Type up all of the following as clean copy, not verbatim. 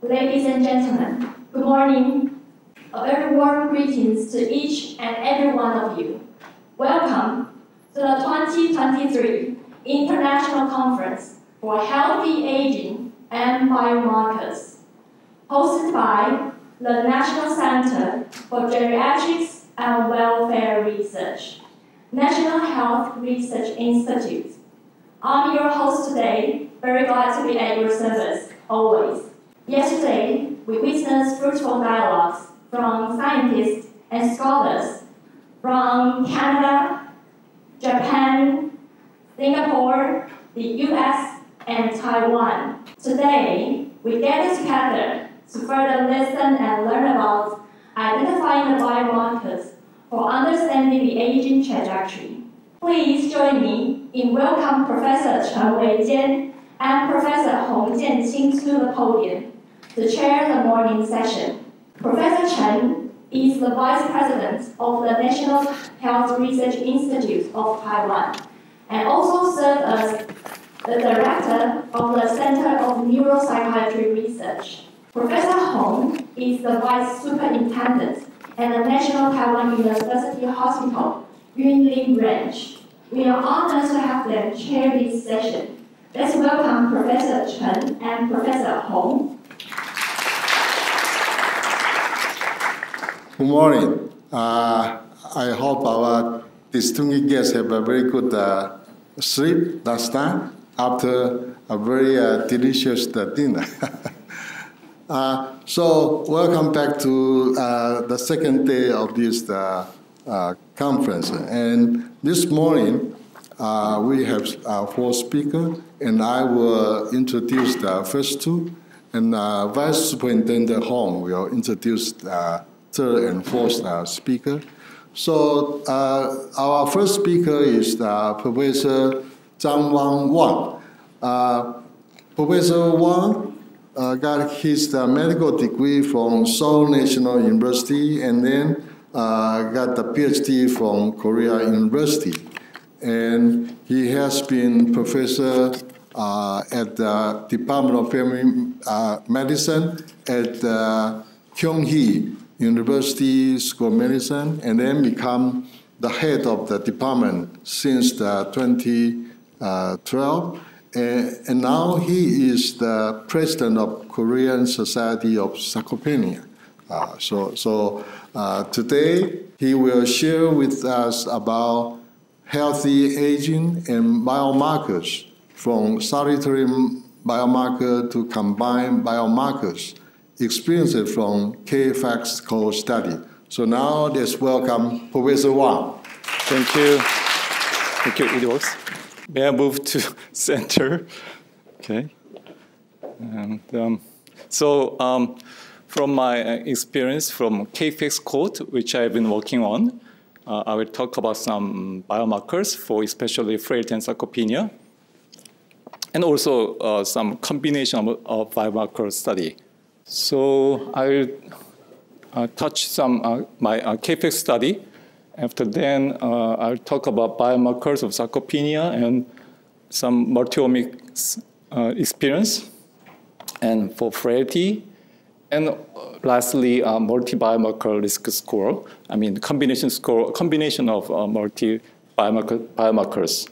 Ladies and gentlemen, good morning. A very warm greetings to each and every one of you. Welcome to the 2023 International Conference for Healthy Aging and Biomarkers, hosted by the National Center for Geriatrics and Welfare Research, National Health Research Institute. I'm your host today, very glad to be at your service, always. Yesterday, we witnessed fruitful dialogues from scientists and scholars from Canada, Japan, Singapore, the US, and Taiwan. Today, we gather together to further listen and learn about identifying the biomarkers for understanding the aging trajectory. Please join me in welcoming Professor Chuan-Wei and Professor Hong Jianqing to the podium to chair the morning session. Professor Chen is the Vice President of the National Health Research Institute of Taiwan and also serves as the Director of the Center of Neuropsychiatry Research. Professor Hong is the Vice Superintendent at the National Taiwan University Hospital, Yunlin Branch. We are honored to have them chair this session. Let's welcome Professor Chen and Professor Hong. Good morning. I hope our distinguished guests have a very good sleep last night after a very delicious dinner. So welcome back to the second day of this conference. And this morning, we have 4 speakers, and I will introduce the first 2, and Vice Superintendent Hong will introduce the 3rd and 4th speaker. So our first speaker is Professor Zhang Wang. Professor Wang got his medical degree from Seoul National University and then got the PhD from Korea University. And he has been professor at the Department of Family Medicine at Kyunghee University School of Medicine, and then become the head of the department since 2012. And now he is the president of Korean Society of Sarcopenia. So today he will share with us about healthy aging and biomarkers, from solitary biomarker to combined biomarkers, experiences from KFACS cohort study. So now let's welcome Professor Wang. Thank you. Thank you. It works. May I move to center? Okay. And, from my experience from KFACS cohort, which I've been working on, I will talk about some biomarkers for especially frailty and sarcopenia, and also some combination of biomarker study. So I will touch some my KFACS study. After then, I'll talk about biomarkers of sarcopenia and some multi-omics experience, and for frailty, and lastly, multi-biomarker risk score. I mean, combination of multi-biomarkers.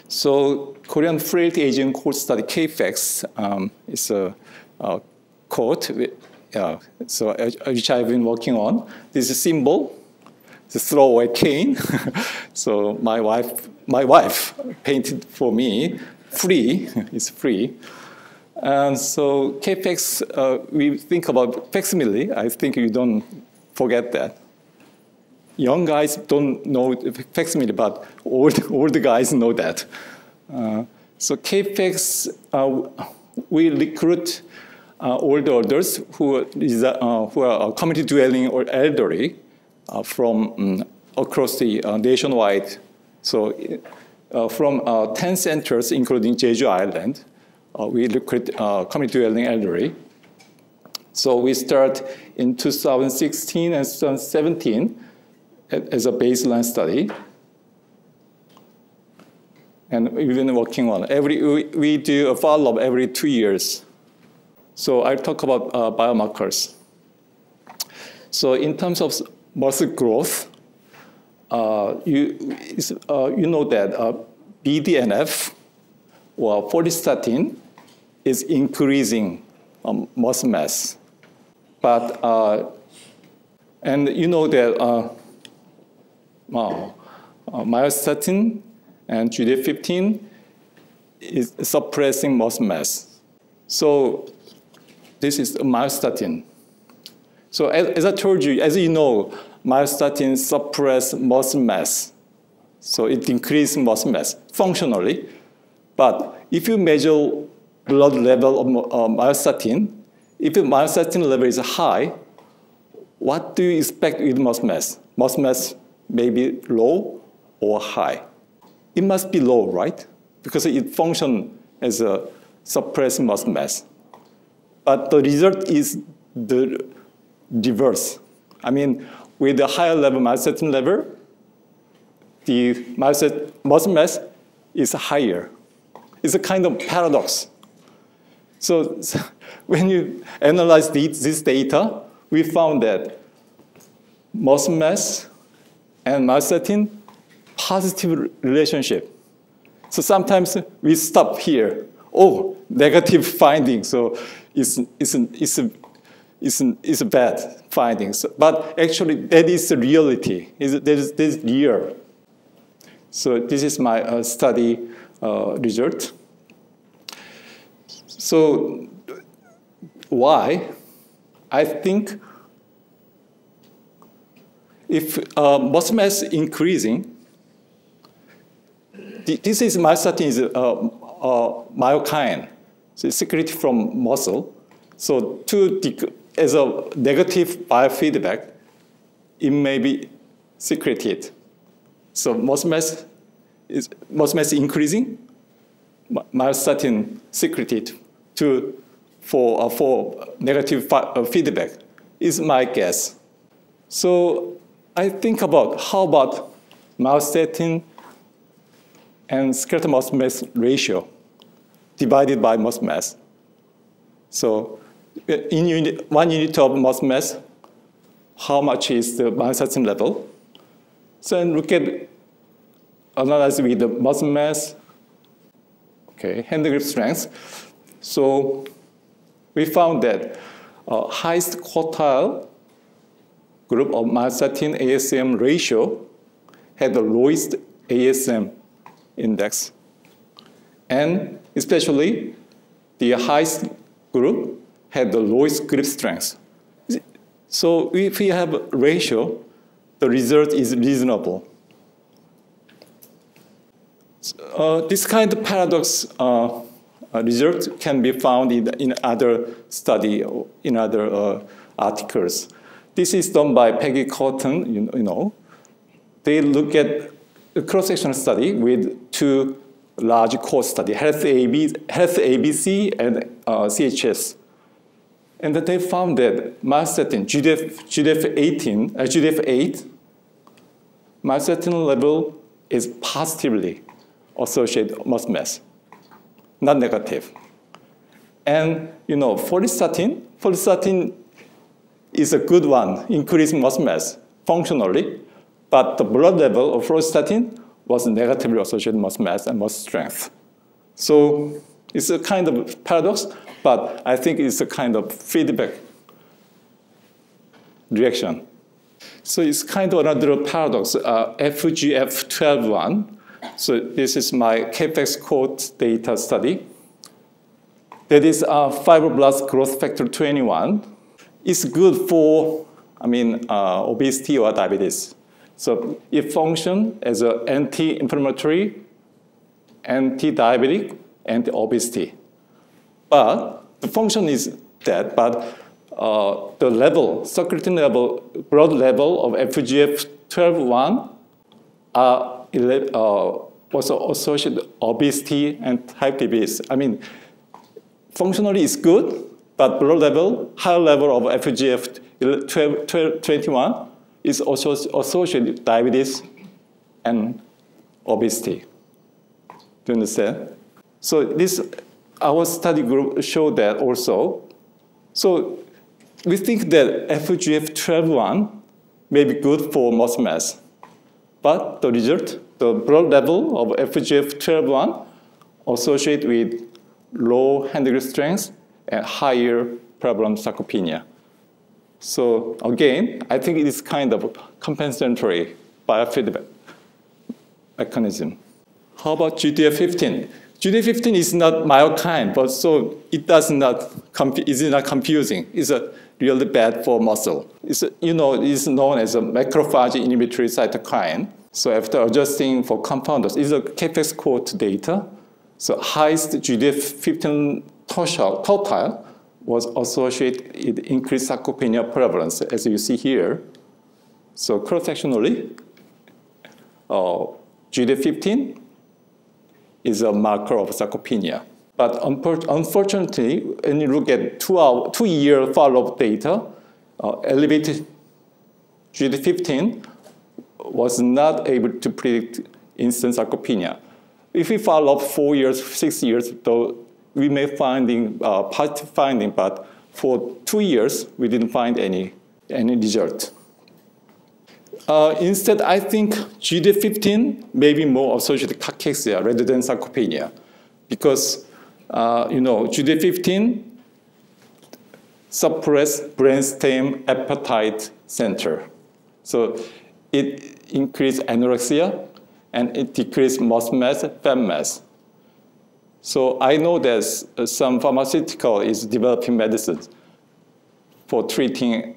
So Korean Frailty Aging Cohort Study, KFACS, is a cohort which I've been working on. This is a symbol, the throwaway cane. So my wife painted for me, free, it's free. And so KFACS, we think about facsimile. I think you don't forget that. Young guys don't know facsimile, but old guys know that. So KFACS, we recruit older adults who are community dwelling or elderly from across the nationwide. So from 10 centers, including Jeju Island, we recruit community dwelling elderly. So we start in 2016 and 2017 as a baseline study. And we've been working on we do a follow-up every 2 years. So I'll talk about biomarkers. So in terms of muscle growth, you know that BDNF or follistatin is increasing muscle mass. But, and you know that myostatin and GDF15 is suppressing muscle mass. So this is myostatin. So as I told you, as you know, myostatin suppress muscle mass. So it increases muscle mass functionally. But if you measure blood level of myostatin, if the myostatin level is high, what do you expect with muscle mass? Muscle mass may be low or high. It must be low, right? Because it functions as a suppressing muscle mass. But the result is the reverse. I mean, with the higher level myostatin level, the muscle mass is higher. It's a kind of paradox. So when you analyze this data, we found that muscle mass and myostatin positive relationship. So sometimes we stop here. Oh, negative finding. So it's a bad finding. So, but actually, that is the reality. That is real. So this is my study result. So why? I think if muscle mass increasing, this is myostatin is myokine, so it's secreted from muscle. So as a negative biofeedback, it may be secreted. So muscle mass increasing, myostatin secreted for negative feedback is my guess. So I think about how about myostatin and skeletal muscle mass ratio divided by muscle mass. So in 1 unit of muscle mass, how much is the myostatin level? So look at analyze with the muscle mass, okay, hand grip strength. So we found that highest quartile group of myostatin ASM ratio had the lowest ASM index. And especially the highest group had the lowest grip strength. So if we have a ratio, the result is reasonable. This kind of paradox result can be found in other study, in other articles. This is done by Peggy Cotton, you know. They look at a cross-sectional study with two large cohort study, Health ABC and CHS. And that they found that myostatin, GDF8, myostatin level is positively associated with muscle mass, not negative. And you know, follistatin is a good one, increasing muscle mass functionally, but the blood level of follistatin was negatively associated with muscle mass and muscle strength. So it's a kind of paradox, but I think it's a kind of feedback reaction. So it's kind of another paradox, FGF12-1. So this is my KFACS cohort data study. That is fibroblast growth factor 21. It's good for, obesity or diabetes. So it functions as an anti-inflammatory, anti-diabetic, anti-obesity. But the function is that, but the level, circulating level, blood level of FGF12-1 also associated with obesity and type 2 diabetes. Functionally it's good, but blood level, higher level of FGF21 is also associated with diabetes and obesity. Do you understand? So our study group showed that also So we think that FGF12-1 may be good for muscle mass. But the result, the blood level of FGF12-1 associated with low hand grip strength and higher prevalent sarcopenia. So again, I think it is kind of compensatory biofeedback mechanism. How about GDF15? GDF15 is not myokine, but so it is not confusing. It's really bad for muscle. It's known as a macrophage inhibitory cytokine. So after adjusting for confounders, it's a KFACS Cohort data. So highest GDF15 total was associated with increased sarcopenia prevalence, as you see here. So cross-sectionally, GDF15 is a marker of sarcopenia. But unfortunately, when you look at 2-year follow-up data, elevated GD15 was not able to predict instant sarcopenia. If we follow up 4 years, 6 years, though, we may find positive finding, but for 2 years, we didn't find any result. Instead, I think GD15 may be more associated with cachexia rather than sarcopenia, because GD15 suppress brainstem appetite center. So it increases anorexia and it decreases muscle mass, fat mass. So I know that some pharmaceutical is developing medicines for treating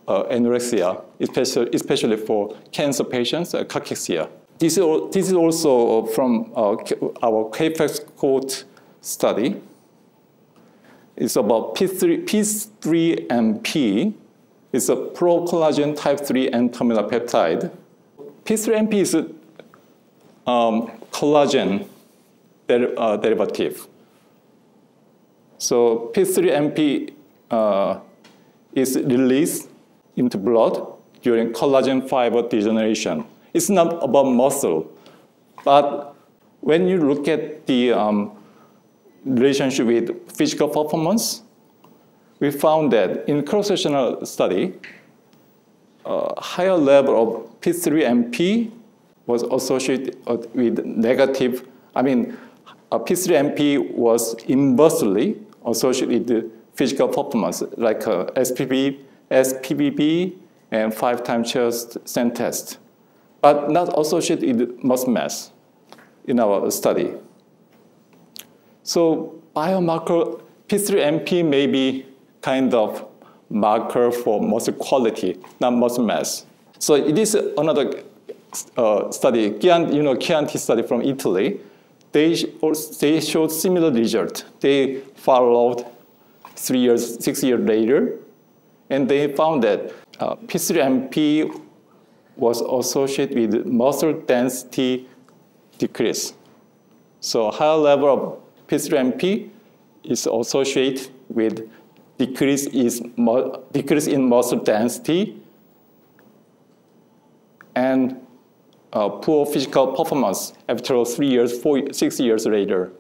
anorexia, especially for cancer patients, cachexia. This is also from our KFACS Cohort study. It's about P3MP. It's a pro-collagen type 3 N-terminal peptide. P3MP is a collagen derivative. So P3MP is released into blood during collagen fiber degeneration. It's not about muscle, but when you look at the relationship with physical performance, we found that in cross-sectional study, higher level of P3MP was associated with negative, P3MP was inversely associated with physical performance, like SPBB and 5-time chest stand test, but not associated with muscle mass in our study. So biomarker P3MP may be kind of marker for muscle quality, not muscle mass. So it is another study, Chianti study from Italy. They showed similar result. They followed 3 years, 6 years later, and they found that P3MP was associated with muscle density decrease. So higher level of P3MP is associated with decrease in muscle density and poor physical performance after 3 years, 6 years later.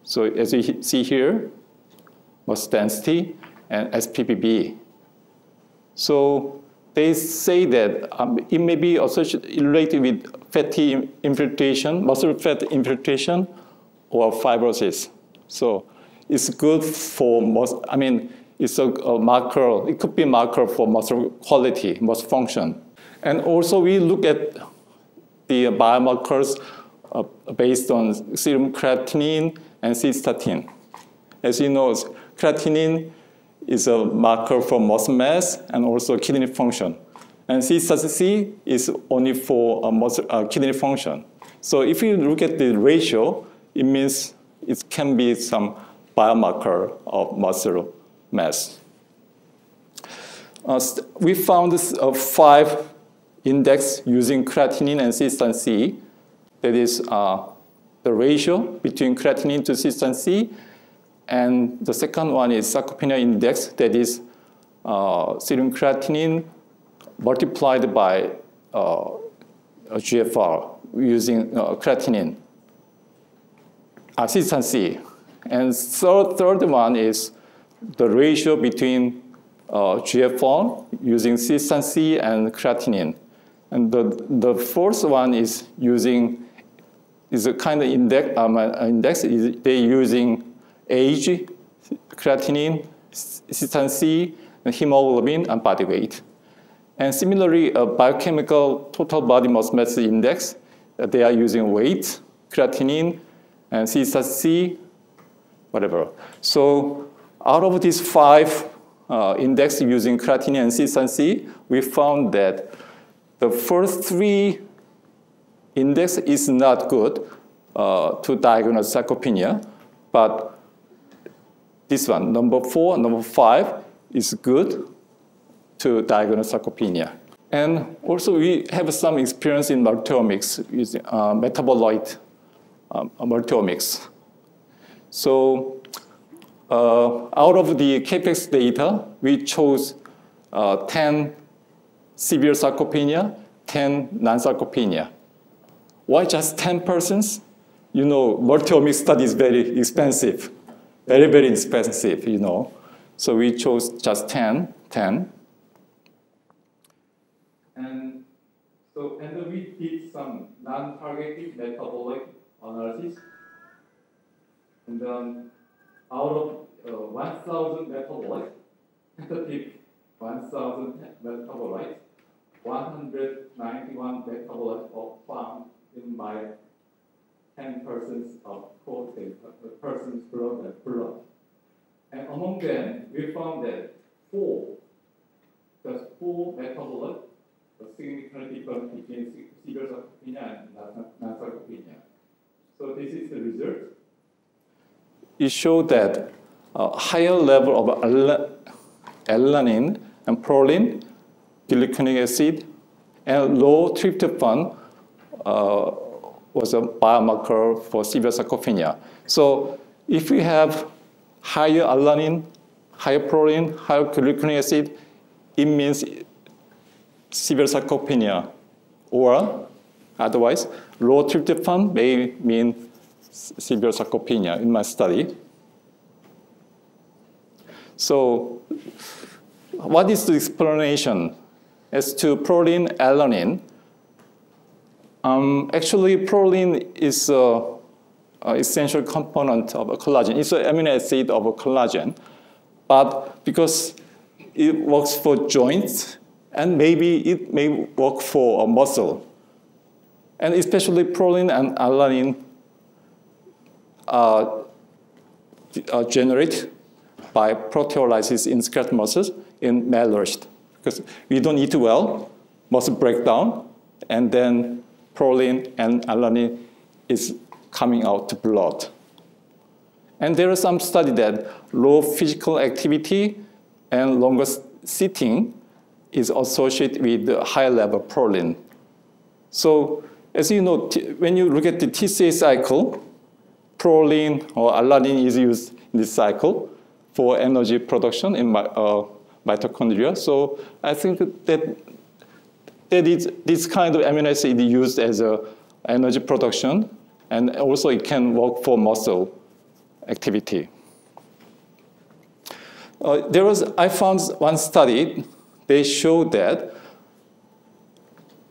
So as you see here, muscle density and SPBB. So they say that it may be related with fatty infiltration, muscle fat infiltration, or fibrosis. So it's good for it's a marker. It could be a marker for muscle quality, muscle function. And also we look at the biomarkers based on serum creatinine and cystatin. As you know, creatinine is a marker for muscle mass and also kidney function. And cystatin is only for kidney function. So if you look at the ratio, it means it can be some biomarker of muscle mass. We found 5 index using creatinine and cystatin C. That is the ratio between creatinine to cystatin C. And the second one is sarcopenia index. That is serum creatinine multiplied by GFR using creatinine. Cystatin C. And third one is the ratio between GFR using C and creatinine. And the first one is using, is a kind of index they're using age, creatinine, C, hemoglobin, and body weight. And similarly, a biochemical total body mass index, they are using weight, creatinine, and C, whatever. So out of these 5 index using creatinine and C, we found that the first 3 index is not good to diagnose sarcopenia, but this one, number 4, number 5, is good to diagnose sarcopenia. And also we have some experience in multiomics using metabolite multiomics. So out of the KFACS data, we chose 10 severe sarcopenia, 10 non-sarcopenia. Why just 10 persons? You know, multiomics study is very expensive, very, very expensive, you know. So we chose just 10. And so, and then we did some non-targeted metabolic analysis. And then out of 1,000 metabolites, tentative 1,000 metabolites, 191 metabolites were found in my 10 persons of person's blood. And among them, we found that just 4 metabolites were significantly different between severe sarcopenia and non-sarcopenia. So this is the result. It showed that a higher level of alanine and proline, glycolic acid, and low tryptophan was a biomarker for severe sarcopenia. So if we have higher alanine, higher proline, higher glycolic acid, it means severe sarcopenia. Or otherwise, low tryptophan may mean severe sarcopenia in my study. So what is the explanation as to proline, alanine? Actually, proline is an essential component of a collagen. It's an amino acid of a collagen. But because it works for joints, and maybe it may work for a muscle. And especially proline and alanine are generated by proteolysis in skeletal muscles in malnourished. Because we don't eat well, muscle breakdown, and then proline and alanine is coming out to blood. And there are some studies that low physical activity and longer sitting is associated with the high level proline. So as you know, when you look at the TCA cycle, proline or alanine is used in this cycle for energy production in mitochondria. So I think that this kind of amino acid is used as a energy production, and also it can work for muscle activity. I found one study. They showed that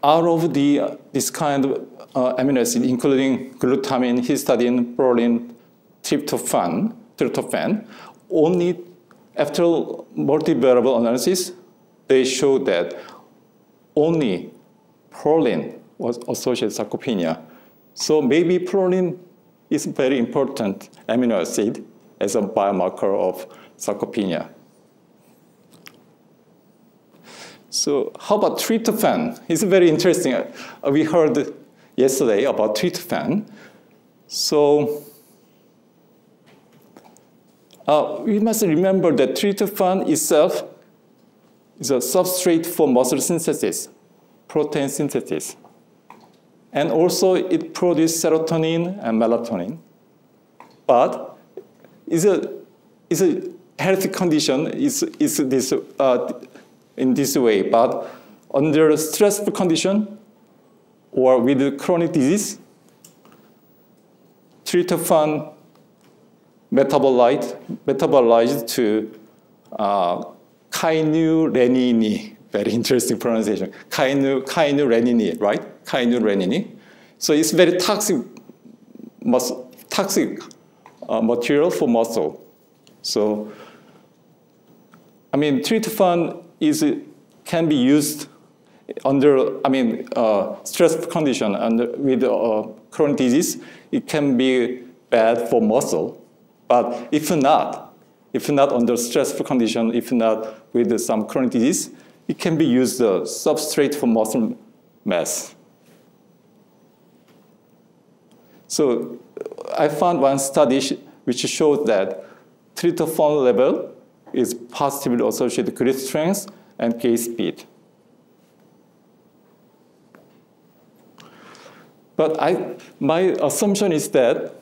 out of this kind of amino acid, including glutamine, histidine, proline, tryptophan, only after multivariable analysis, they showed that only proline was associated with sarcopenia. So maybe proline is a very important amino acid as a biomarker of sarcopenia. So how about tryptophan? It's very interesting. We heard yesterday about tryptophan. So we must remember that tryptophan itself is a substrate for muscle synthesis, protein synthesis. And also it produces serotonin and melatonin. But it's a healthy condition in this way. But under a stressful condition or with chronic disease, tryptophan metabolized to kynurenine. Very interesting pronunciation. Kynurenine, right? Kynurenine. So it's very toxic material for muscle. So, I mean, tryptophan can be used under, stress condition with chronic disease. It can be bad for muscle, but if not under stressful condition, if not with some chronic disease, it can be used as substrate for muscle mass. So I found one study which showed that tryptophan level is positively associated with growth strength and gait speed. But my assumption is that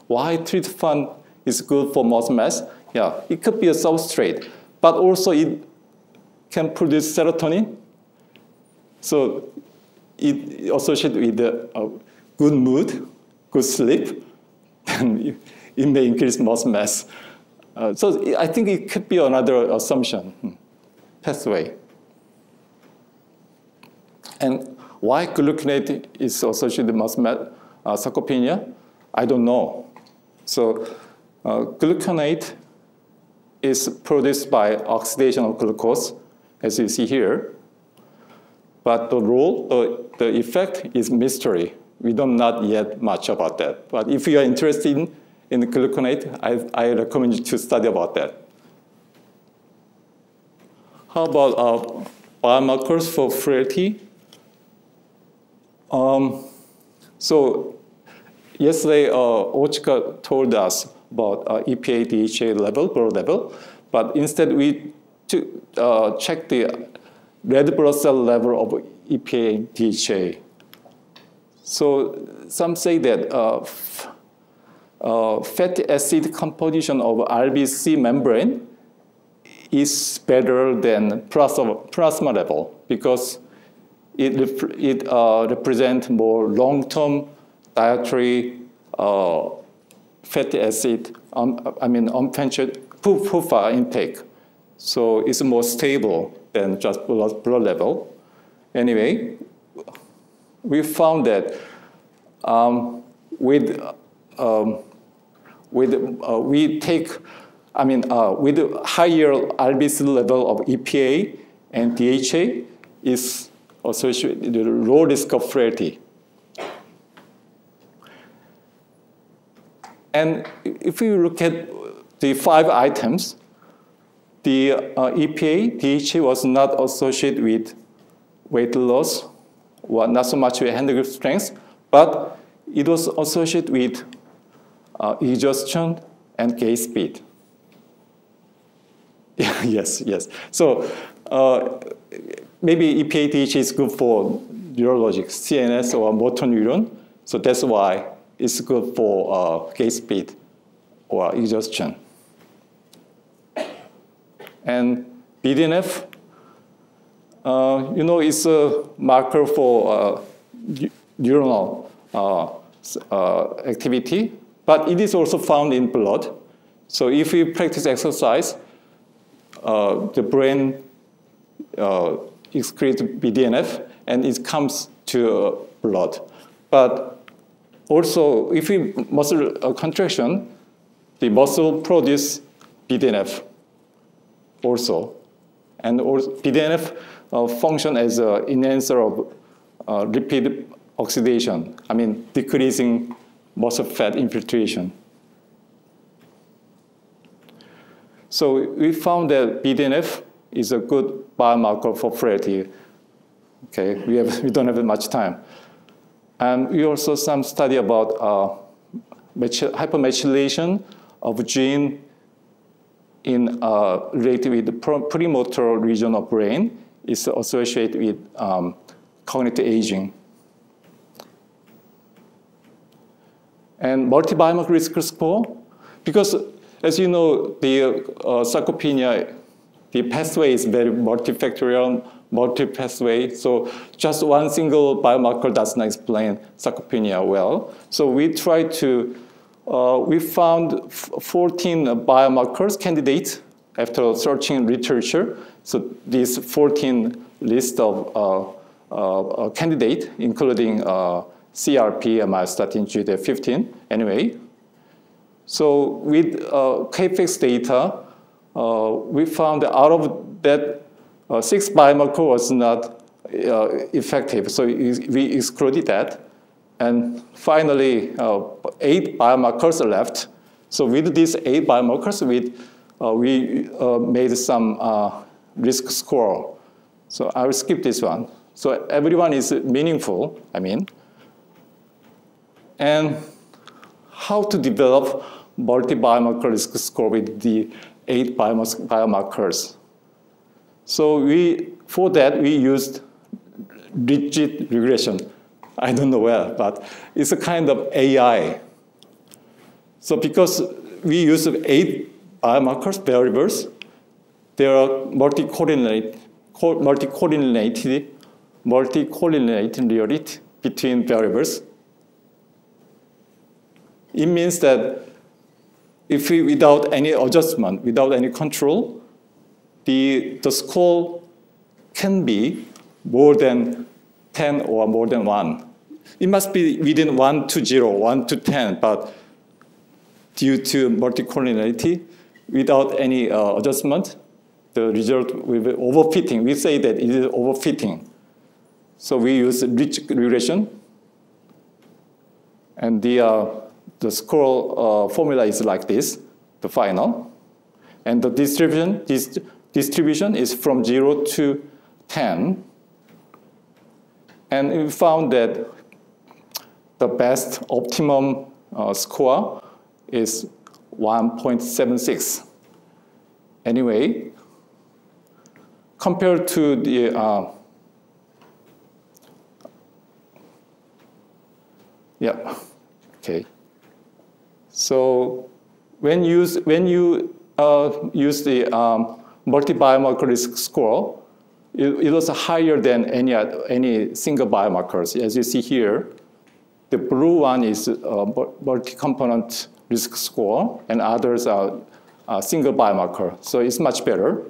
why tryptophan is good for muscle mass? Yeah, it could be a substrate, but also it can produce serotonin. So it associated with good mood, good sleep, and it may increase muscle mass. So I think it could be another assumption, pathway. And why gluconate is associated with muscle mass sarcopenia? I don't know. So gluconate is produced by oxidation of glucose, as you see here. But the role, the effect is mystery. We don't know yet much about that. But if you are interested in gluconate, I recommend you to study about that. How about biomarkers for frailty? So yesterday, Ochika told us about EPA, DHA level, blood level. But instead, we check the red blood cell level of EPA and DHA. So some say that fatty acid composition of RBC membrane is better than plasma level because it represents more long-term dietary fatty acid, unpenetrated PUFA intake. So it's more stable than just blood level. Anyway, we found that with higher RBC level of EPA and DHA is associated with low risk of frailty. And if we look at the 5 items, the EPA, DHA was not associated with weight loss, or not so much with hand grip strength, but it was associated with exhaustion and gait speed. Yes. So maybe EPA, DHA is good for neurologic, CNS or motor neuron. So that's why it's good for gait speed or exhaustion. And BDNF, it's a marker for neuronal activity, but it is also found in blood. So if we practice exercise, the brain excretes BDNF, and it comes to blood. But also, if we muscle contraction, the muscle produces BDNF also. And BDNF function as an enhancer of lipid oxidation, decreasing muscle fat infiltration. So we found that BDNF is a good biomarker for frailty. Okay, we don't have much time. And we also some study about hypermethylation of gene in related with the premotor region of brain is associated with cognitive aging. And multi-biomarker risk score, because as you know, the sarcopenia, the pathway is very multifactorial, multi-pathway. So just one single biomarker does not explain sarcopenia well. So we tried to, we found 14 biomarkers candidates after searching literature, so these 14 list of candidates, including CRP, myostatin, GDF15, anyway. So with KFACS data, we found that out of that 6 biomarker was not effective, so we excluded that. And finally, 8 biomarkers are left. So with these 8 biomarkers, we made some risk score. So I will skip this one. So everyone is meaningful, I mean. And how to develop multi-biomarker risk score with the 8 biomarkers. So for that, we used rigid regression. I don't know where, but it's a kind of AI. So because we use 8 biomarkers, variables, there are multi-correlated related between variables. It means that if we, without any adjustment, without any control, the score can be more than 10 or more than 1. It must be within 1 to 0, 1 to 10, but due to multicollinearity, without any adjustment, the result will be overfitting. We say that it is overfitting. So we use rigid regression, and the score formula is like this, the final. And the distribution is from 0 to 10. And we found that the best optimum score is 1.76. Anyway, compared to the So when you use the multi-biomarker risk score, it was higher than any single biomarkers. As you see here, the blue one is multi-component risk score, and others are single biomarker. So it's much better.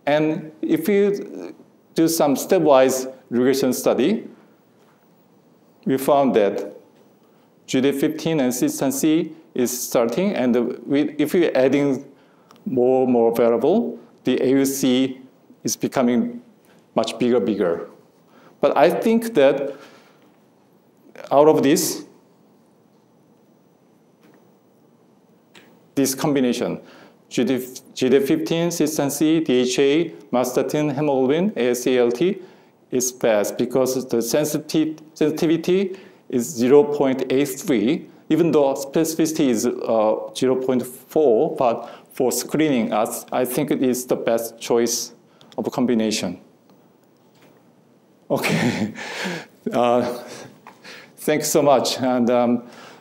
And if you do some stepwise regression study, we found that GD15 and consistency is starting, and if we're adding more variable, the AUC is becoming much bigger. But I think that out of this combination, GD15, consistency, DHA, myostatin, hemoglobin, ASALT is best because the sensitivity is 0.83, even though specificity is 0.4, but for screening us, I think it is the best choice of a combination. Okay, thanks so much. And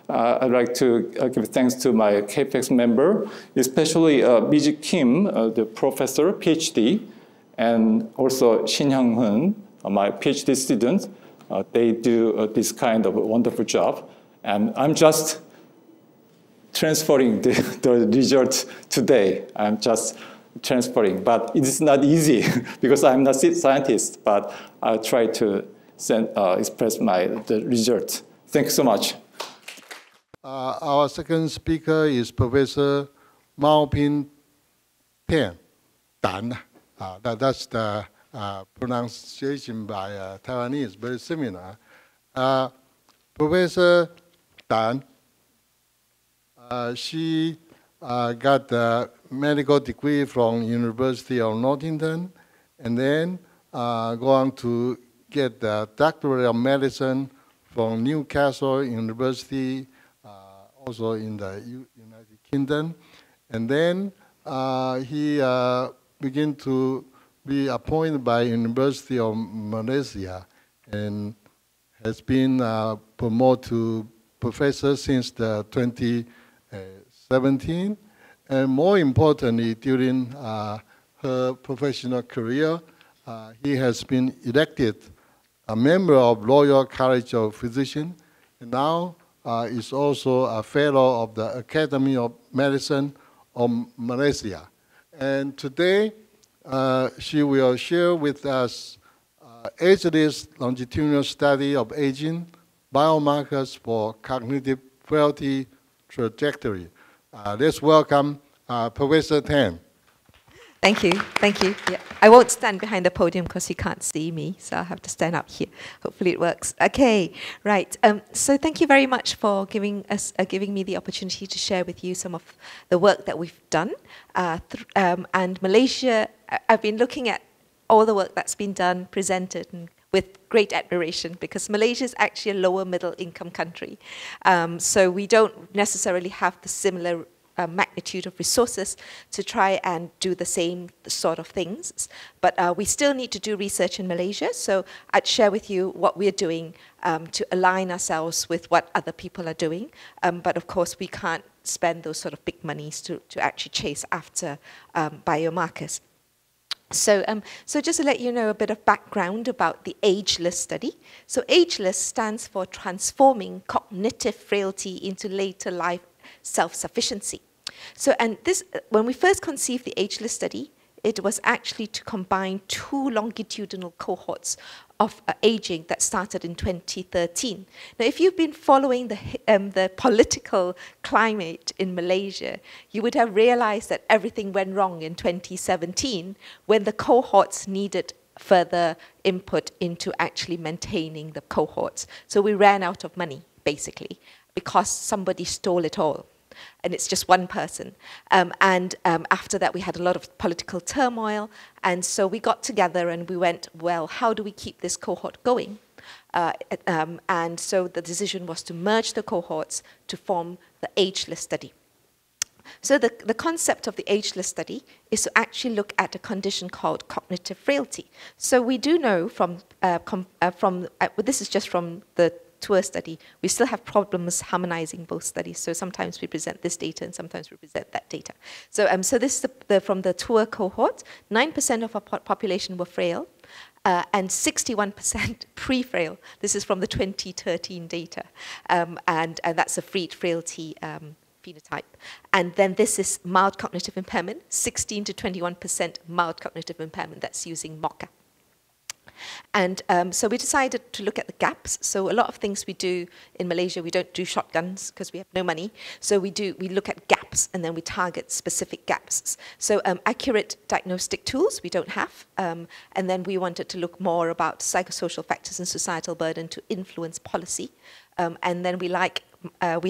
I'd like to give thanks to my KFACS member, especially Miji Kim, the professor, PhD, and also Shin Hyung-hun, my PhD student. They do this kind of wonderful job. And I'm just transferring the results today. I'm just transferring, but it is not easy because I'm not a scientist, but I'll try to express the results. Thanks so much. Our second speaker is Professor Mao Ping Tan. That's the pronunciation by Taiwanese, very similar. Professor Tan, she got a medical degree from University of Nottingham, and then go on to get the doctorate of medicine from Newcastle University, also in the United Kingdom. And then he began to be appointed by University of Malaysia and has been promoted to professor since 2017. And more importantly, during her professional career, he has been elected a member of Royal College of Physicians. And now is also a fellow of the Academy of Medicine of Malaysia. And today, she will share with us ageless longitudinal study of aging, biomarkers for cognitive frailty trajectory. Let's welcome Professor Tan. Thank you, thank you. Yeah. I won't stand behind the podium because you can't see me, so I'll have to stand up here. Hopefully it works. Okay, right. So thank you very much for giving me the opportunity to share with you some of the work that we've done. And Malaysia, I've been looking at all the work that's been done, presented, and with great admiration, because Malaysia is actually a lower middle income country. So we don't necessarily have the similar magnitude of resources to try and do the same sort of things. But we still need to do research in Malaysia, so I'd share with you what we're doing to align ourselves with what other people are doing. But of course, we can't spend those sort of big monies to actually chase after biomarkers. So just to let you know a bit of background about the ageless study. So ageless stands for transforming cognitive frailty into later life self-sufficiency. So, and this, when we first conceived the ageless study, it was actually to combine two longitudinal cohorts of aging that started in 2013. Now, if you've been following the political climate in Malaysia, you would have realized that everything went wrong in 2017 when the cohorts needed further input into actually maintaining the cohorts. So we ran out of money, basically, because somebody stole it all. And it's just one person. After that, we had a lot of political turmoil. And so we got together and we went, well, how do we keep this cohort going? And so the decision was to merge the cohorts to form the ageless study. So the concept of the ageless study is to actually look at a condition called cognitive frailty. So we do know this is just from the tour study, we still have problems harmonizing both studies. So sometimes we present this data and sometimes we present that data. So, so this is from the tour cohort. 9% of our population were frail and 61% pre-frail. This is from the 2013 data. And that's a frailty phenotype. And then this is mild cognitive impairment, 16 to 21% mild cognitive impairment. That's using MOCA. And so we decided to look at the gaps. So a lot of things we do in Malaysia, we don't do shotguns because we have no money. So we look at gaps and then we target specific gaps. So accurate diagnostic tools we don't have. And then we wanted to look more about psychosocial factors and societal burden to influence policy. And then we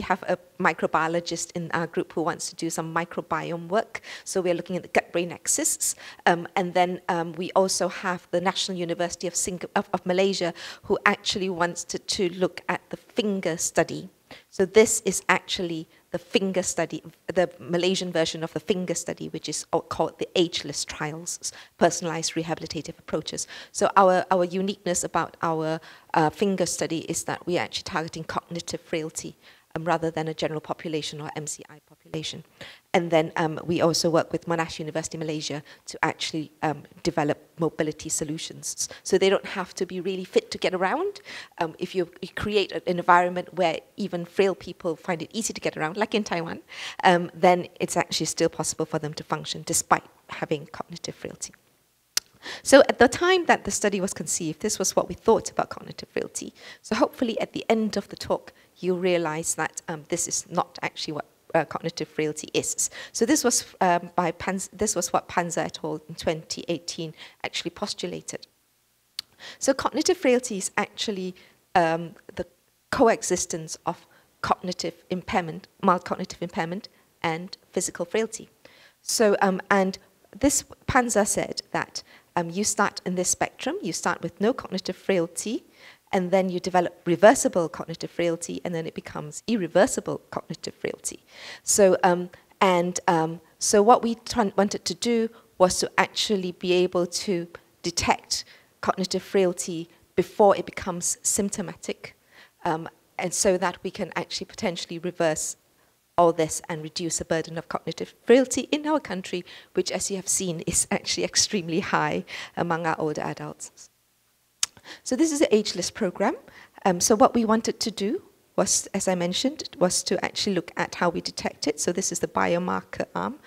have a microbiologist in our group who wants to do some microbiome work. So we're looking at the gut-brain axis. And then we also have the National University of Malaysia who actually wants to look at the finger study. So this is actually the finger study, the Malaysian version of the finger study, which is called the ageless trials, personalized rehabilitative approaches. So our uniqueness about our finger study is that we're actually targeting cognitive frailty rather than a general population or MCI population. And then we also work with Monash University Malaysia to actually develop mobility solutions. So they don't have to be really fit to get around. If you create an environment where even frail people find it easy to get around, like in Taiwan, then it's actually still possible for them to function despite having cognitive frailty. So at the time that the study was conceived, this was what we thought about cognitive frailty. So hopefully at the end of the talk, you'll realize that this is not actually what cognitive frailty is. So this was what Panzer et al. In 2018 actually postulated. So cognitive frailty is actually the coexistence of cognitive impairment, mild cognitive impairment, and physical frailty. So and this Panzer said that you start in this spectrum, you start with no cognitive frailty, and then you develop reversible cognitive frailty, and then it becomes irreversible cognitive frailty. So, so what we wanted to do was to actually be able to detect cognitive frailty before it becomes symptomatic, and so that we can actually potentially reverse all this and reduce the burden of cognitive frailty in our country, which, as you have seen, is actually extremely high among our older adults. So this is the ageless program. So what we wanted to do was, as I mentioned, was to actually look at how we detect it. So this is the biomarker arm,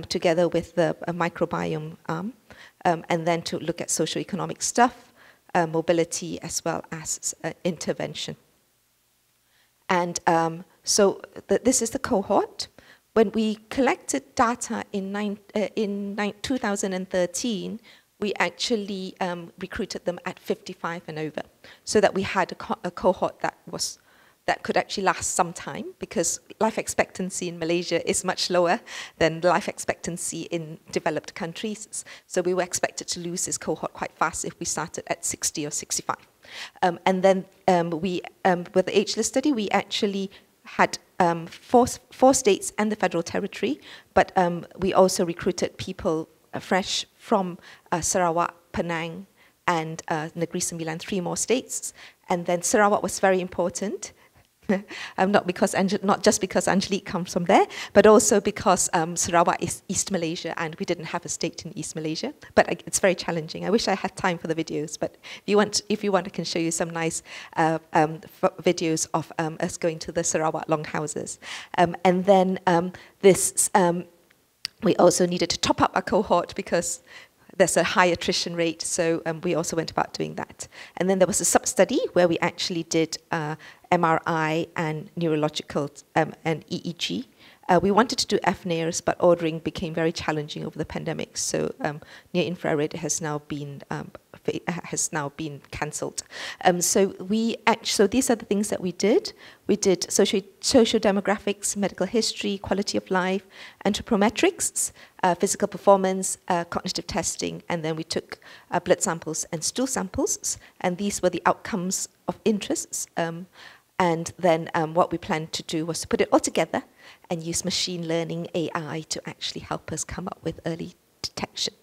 together with the microbiome arm, and then to look at socioeconomic stuff, mobility, as well as intervention. And so this is the cohort. When we collected data in 2013, we actually recruited them at 55 and over, so that we had a cohort that could actually last some time, because life expectancy in Malaysia is much lower than life expectancy in developed countries. So we were expected to lose this cohort quite fast if we started at 60 or 65. And then with the ageless study, we actually had 4 states and the Federal Territory, but we also recruited people fresh from Sarawak, Penang, and Negeri Sembilan, 3 more states. And then Sarawak was very important. Not just because Angelique comes from there, but also because Sarawak is East Malaysia, and we didn't have a state in East Malaysia. But it's very challenging. I wish I had time for the videos, but if you want, I can show you some nice videos of us going to the Sarawak longhouses. And then we also needed to top up our cohort because there's a high attrition rate, so we also went about doing that. And then there was a sub-study where we actually did MRI and neurological and EEG. We wanted to do FNAIRS, but ordering became very challenging over the pandemic, so near-infrared has now been cancelled. So these are the things that we did. We did socio-demographics, medical history, quality of life, anthropometrics, physical performance, cognitive testing, and then we took blood samples and stool samples, and these were the outcomes of interests. And then what we planned to do was to put it all together and use machine learning, AI, to actually help us come up with early detection.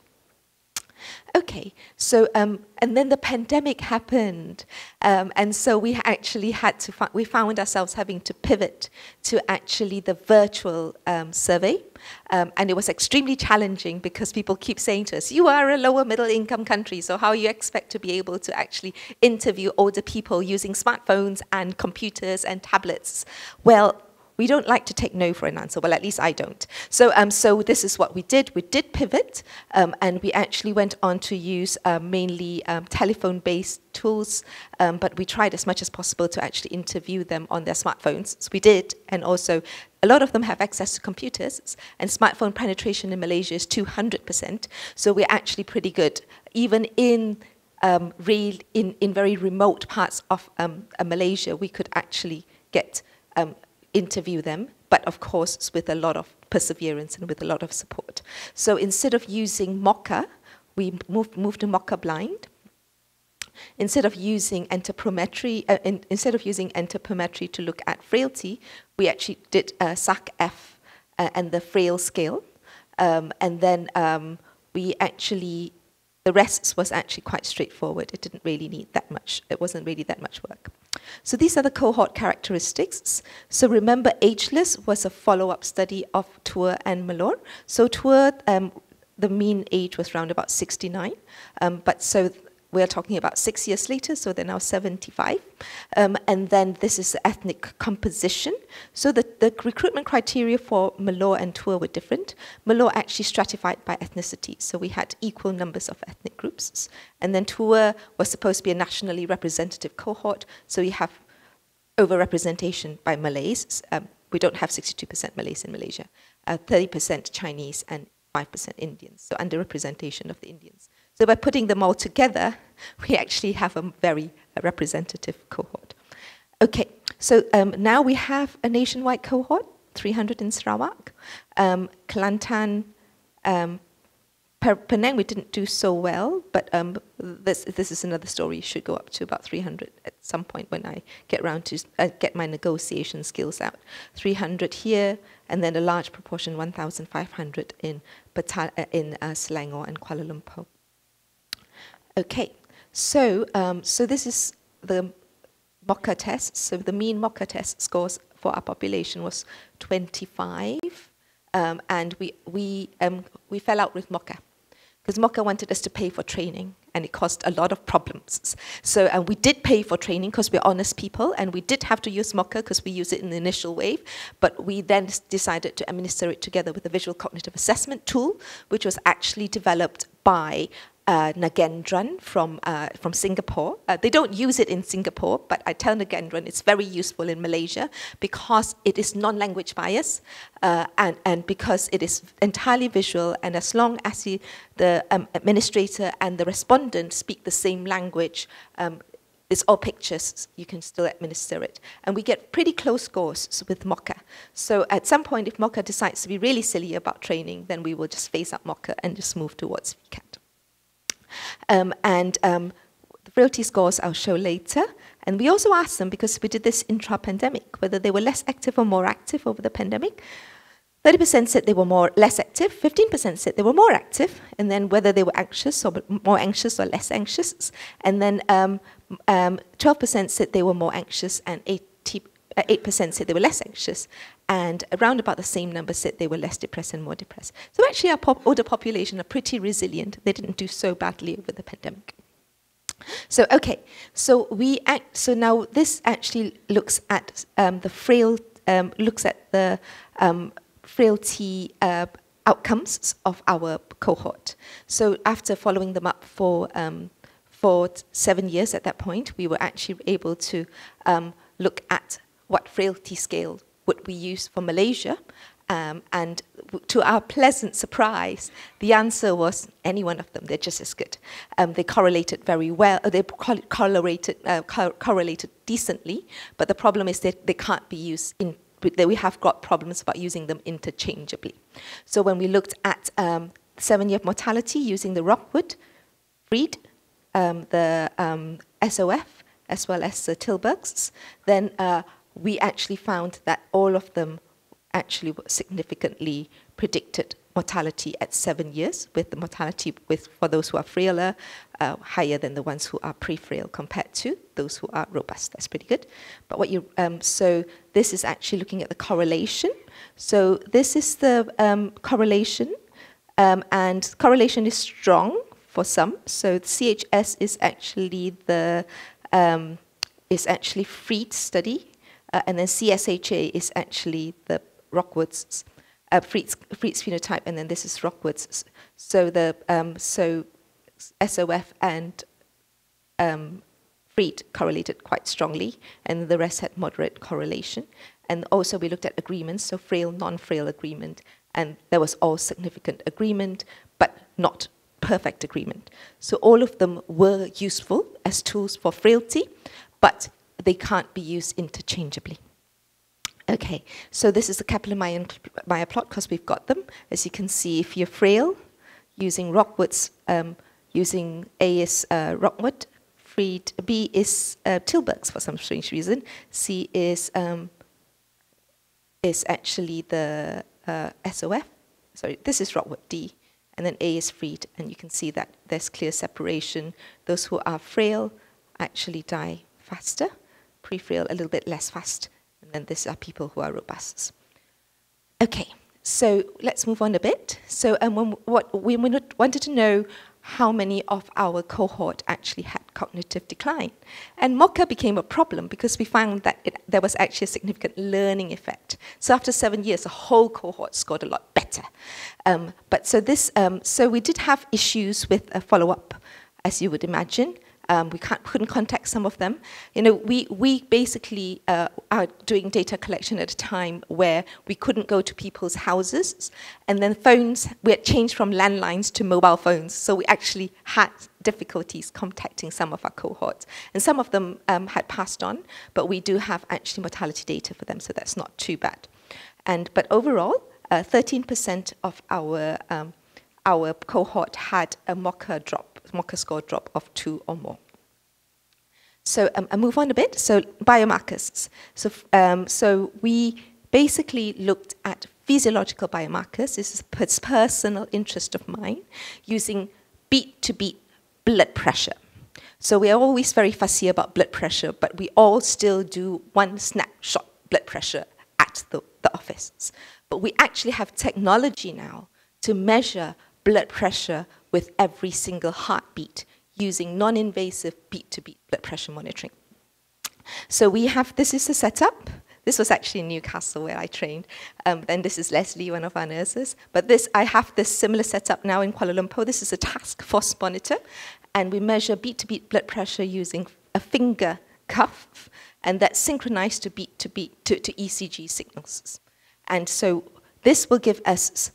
Okay, so and then the pandemic happened, and so we actually had to. We found ourselves having to pivot to actually the virtual survey, and it was extremely challenging because people keep saying to us, "You are a lower middle income country, so how you expect to be able to actually interview older people using smartphones and computers and tablets?" Well, we don't like to take no for an answer. Well, at least I don't. So, so this is what we did. We did pivot, and we actually went on to use mainly telephone-based tools, but we tried as much as possible to actually interview them on their smartphones. So we did, and also a lot of them have access to computers, and smartphone penetration in Malaysia is 200%. So we're actually pretty good, even in very remote parts of Malaysia. We could actually get interview them, but of course with a lot of perseverance and with a lot of support. So instead of using MOCA, we moved to MOCA blind. Instead of using anthropometry, to look at frailty, we actually did SAC-F and the frail scale, and then the rest was actually quite straightforward. It didn't really need that much. It wasn't really that much work. So these are the cohort characteristics. So remember, ageless was a follow-up study of Tour and Malone. So Tour, the mean age was around about 69, but so we're talking about 6 years later, so they're now 75. And then this is the ethnic composition. So the recruitment criteria for Malone and Tour were different. Malone actually stratified by ethnicity, so we had equal numbers of ethnic groups. And then Tour was supposed to be a nationally representative cohort, so we have overrepresentation by Malays. We don't have 62% Malays in Malaysia, 30% Chinese and 5% Indians, so underrepresentation of the Indians. So by putting them all together, we actually have a very representative cohort. Okay, so now we have a nationwide cohort, 300 in Sarawak. Kelantan, Penang, we didn't do so well, but this is another story. It should go up to about 300 at some point when I get around to get my negotiation skills out. 300 here, and then a large proportion, 1,500 in Selangor and Kuala Lumpur. Okay, so this is the MOCA test. So the mean MOCA test scores for our population was 25, and we fell out with MOCA because MOCA wanted us to pay for training, and it caused a lot of problems. So we did pay for training because we're honest people, and we did have to use Mocha because we use it in the initial wave, but we then decided to administer it together with a visual cognitive assessment tool, which was actually developed by Nagendran from Singapore. They don't use it in Singapore, but I tell Nagendran it's very useful in Malaysia because it is non-language bias and because it is entirely visual, and as long as the administrator and the respondent speak the same language, it's all pictures, you can still administer it. And we get pretty close scores with Mocha. So at some point, if Mocha decides to be really silly about training, then we will just phase out Mocha and just move towards VCAT. The frailty scores I'll show later. And we also asked them, because we did this intra-pandemic, whether they were less active or more active over the pandemic. 30% said they were less active, 15% said they were more active, and then whether they were anxious or more anxious or less anxious. And then 12% said they were more anxious, and 8% said they were less anxious, and around about the same number said they were less depressed and more depressed. So actually our older population are pretty resilient. They didn't do so badly over the pandemic. So okay, so now this actually looks at the frailty outcomes of our cohort. So after following them up for 7 years at that point, we were actually able to look at what frailty scale would we use for Malaysia. And to our pleasant surprise, the answer was any one of them. They're just as good. They correlated very well. They correlated decently, but the problem is that they can't be used we have got problems about using them interchangeably. So when we looked at 7-year mortality using the Rockwood, Freed, the SOF, as well as the TILDA, then we actually found that all of them actually significantly predicted mortality at 7 years, with the mortality for those who are frailer higher than the ones who are pre-frail compared to those who are robust. That's pretty good. But what so this is actually looking at the correlation. So this is the correlation, and correlation is strong for some. So the CHS is actually the Freed study, and then CSHA is actually the Rockwood's Freed's phenotype, and then this is Rockwood's. So the SOF and Freed correlated quite strongly, and the rest had moderate correlation. And also we looked at agreements, so frail, non-frail agreement, and there was all significant agreement, but not perfect agreement. So all of them were useful as tools for frailty, but they can't be used interchangeably. Okay, so this is the Kaplan-Meier plot because we've got them. As you can see, if you're frail, using Rockwood's, using A is Rockwood, Freed, B is TILDA for some strange reason, C is actually the SOF. Sorry, this is Rockwood, D, and then A is Freed, and you can see that there's clear separation. Those who are frail actually die faster, pre-frail a little bit less fast. And then these are people who are robust. Okay, so let's move on a bit. So we wanted to know how many of our cohort actually had cognitive decline. And Mocha became a problem because we found that there was actually a significant learning effect. So after 7 years, the whole cohort scored a lot better. So we did have issues with a follow-up, as you would imagine. We couldn't contact some of them. You know, we basically are doing data collection at a time where we couldn't go to people's houses, and then phones, we had changed from landlines to mobile phones, so we actually had difficulties contacting some of our cohorts. And some of them had passed on, but we do have actually mortality data for them, so that's not too bad. But overall, 13% of our cohort had a Mocha score drop of 2 or more. So I move on a bit. So biomarkers. So we basically looked at physiological biomarkers. This is a personal interest of mine, using beat-to-beat blood pressure. So we are always very fussy about blood pressure, but we all still do one snapshot blood pressure at the office. But we actually have technology now to measure blood pressure with every single heartbeat using non-invasive beat-to-beat blood pressure monitoring. So this is the setup. This was actually in Newcastle where I trained. And this is Leslie, one of our nurses. But I have this similar setup now in Kuala Lumpur. This is a task force monitor. And we measure beat-to-beat blood pressure using a finger cuff. And that's synchronized to beat-to-beat to ECG signals. And so this will give us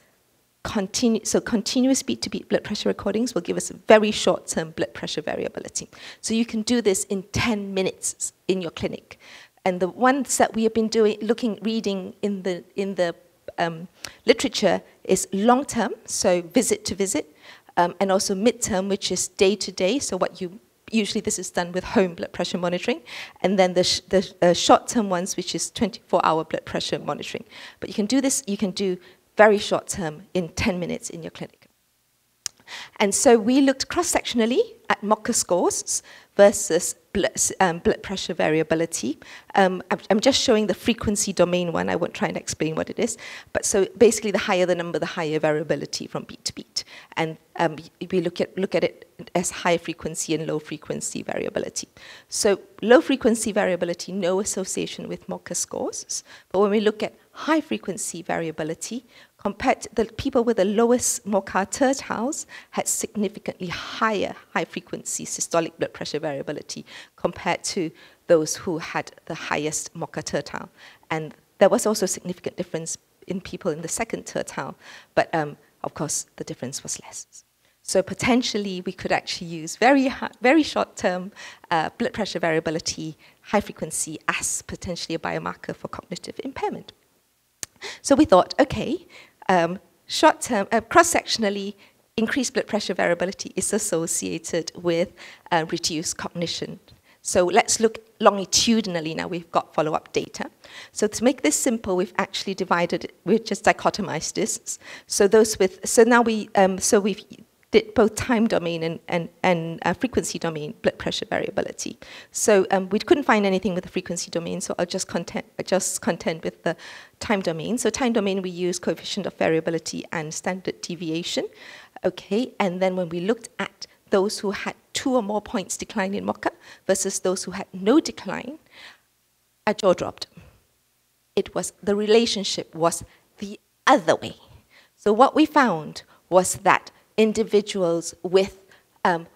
continuous beat-to-beat blood pressure recordings will give us very short-term blood pressure variability. So you can do this in 10 minutes in your clinic. And the ones that we have been reading in the literature is long-term, so visit to visit, and also mid-term, which is day-to-day. So usually this is done with home blood pressure monitoring, and then the short-term ones, which is 24-hour blood pressure monitoring. But you can do this. You can do very short-term in 10 minutes in your clinic. And so we looked cross-sectionally at MOCA scores versus blood pressure variability. I'm just showing the frequency domain one. I won't try and explain what it is. But so basically, the higher the number, the higher variability from beat to beat. And we look at it as high frequency and low frequency variability. So low frequency variability, no association with MOCA scores. But when we look at high frequency variability, compared to the people with the lowest MOCA tertiles had significantly higher high-frequency systolic blood pressure variability compared to those who had the highest MOCA tertile. And there was also a significant difference in people in the second tertile, but of course the difference was less. So potentially we could actually use very short-term blood pressure variability, high frequency, as potentially a biomarker for cognitive impairment. So we thought, okay, short-term, cross-sectionally, increased blood pressure variability is associated with reduced cognition. So let's look longitudinally now. We've got follow-up data. So to make this simple, we've actually we've just dichotomized this. So we've did both time domain and frequency domain blood pressure variability. So we couldn't find anything with the frequency domain, so I'll just contend with the time domain. So time domain, we use coefficient of variability and standard deviation. Okay, and then when we looked at those who had 2 or more points decline in MOCA versus those who had no decline, our jaw dropped. The relationship was the other way. So what we found was that individuals with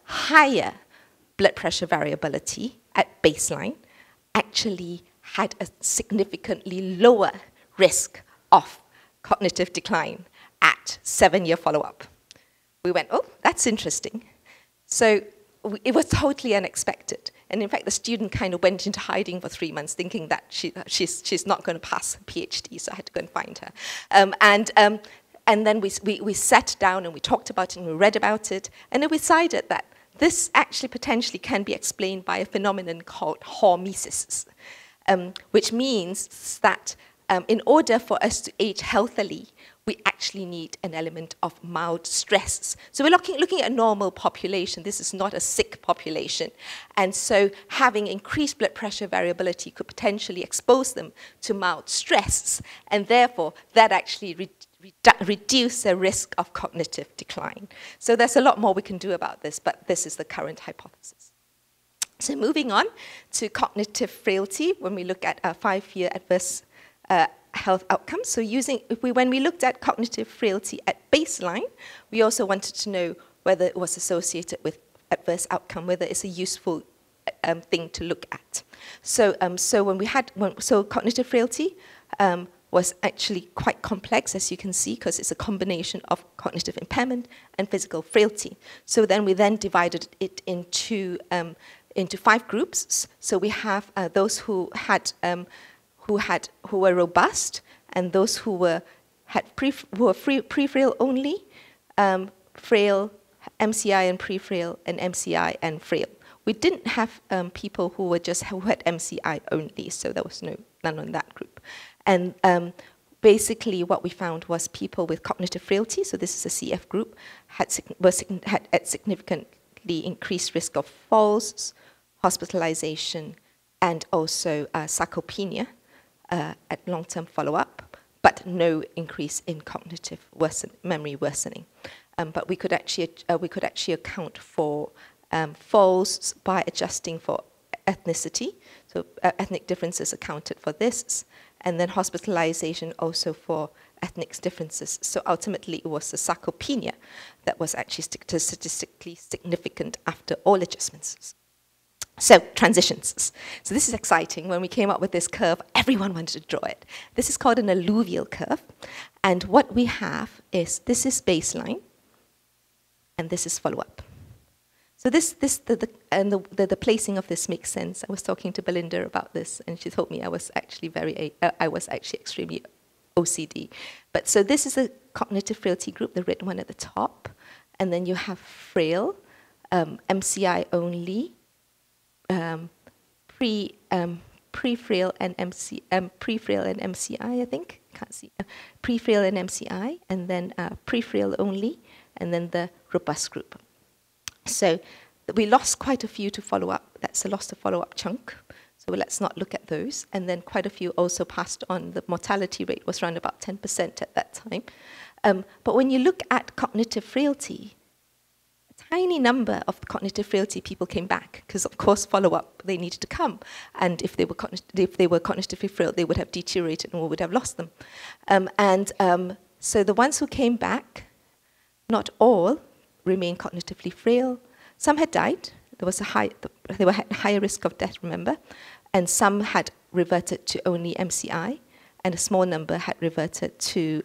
higher blood pressure variability at baseline actually had a significantly lower risk of cognitive decline at 7-year follow-up. We went, oh, that's interesting. So it was totally unexpected. And in fact, the student kind of went into hiding for 3 months thinking that she's not going to pass her PhD, so I had to go and find her. And then we sat down and we talked about it and we read about it, and then we decided that this actually potentially can be explained by a phenomenon called hormesis, which means that in order for us to age healthily, we actually need an element of mild stress. So we're looking at a normal population. This is not a sick population. And so having increased blood pressure variability could potentially expose them to mild stress, and therefore that actually reduce the risk of cognitive decline. So there's a lot more we can do about this, but this is the current hypothesis. So moving on to cognitive frailty, when we look at a 5-year adverse health outcomes. So when we looked at cognitive frailty at baseline, we also wanted to know whether it was associated with adverse outcome, whether it's a useful thing to look at. So cognitive frailty was actually quite complex, as you can see, because it's a combination of cognitive impairment and physical frailty. So then we divided it into 5 groups. So we have those who were robust, and those who were pre-frail only, frail, MCI and pre-frail, and MCI and frail. We didn't have people who had MCI only, so there was none on that group. And basically what we found was people with cognitive frailty, so this is a CF group, had significantly increased risk of falls, hospitalization, and also sarcopenia at long-term follow-up, but no increase in cognitive memory worsening. But we could actually account for falls by adjusting for ethnicity. So ethnic differences accounted for this, and then hospitalization also for ethnic differences. So ultimately, it was the sarcopenia that was actually statistically significant after all adjustments. So transitions. So this is exciting. When we came up with this curve, everyone wanted to draw it. This is called an alluvial curve. And what we have is, this is baseline, and this is follow-up. So the placing of this makes sense. I was talking to Belinda about this, and she told me I was actually extremely OCD. But so this is a cognitive frailty group, the red one at the top, and then you have frail, MCI only, pre-frail and MCI, I think. Can't see. Pre-frail and MCI, and then pre-frail only, and then the robust group. So we lost quite a few to follow up. That's a loss to follow-up chunk. So let's not look at those. And then quite a few also passed on. The mortality rate was around about 10% at that time. But when you look at cognitive frailty, a tiny number of cognitive frailty people came back, because of course follow-up, they needed to come. And if they were cognitively frail, they would have deteriorated and we would have lost them. So the ones who came back, not all, remained cognitively frail. Some had died. They were at higher risk of death, remember, and some had reverted to only MCI, and a small number had reverted to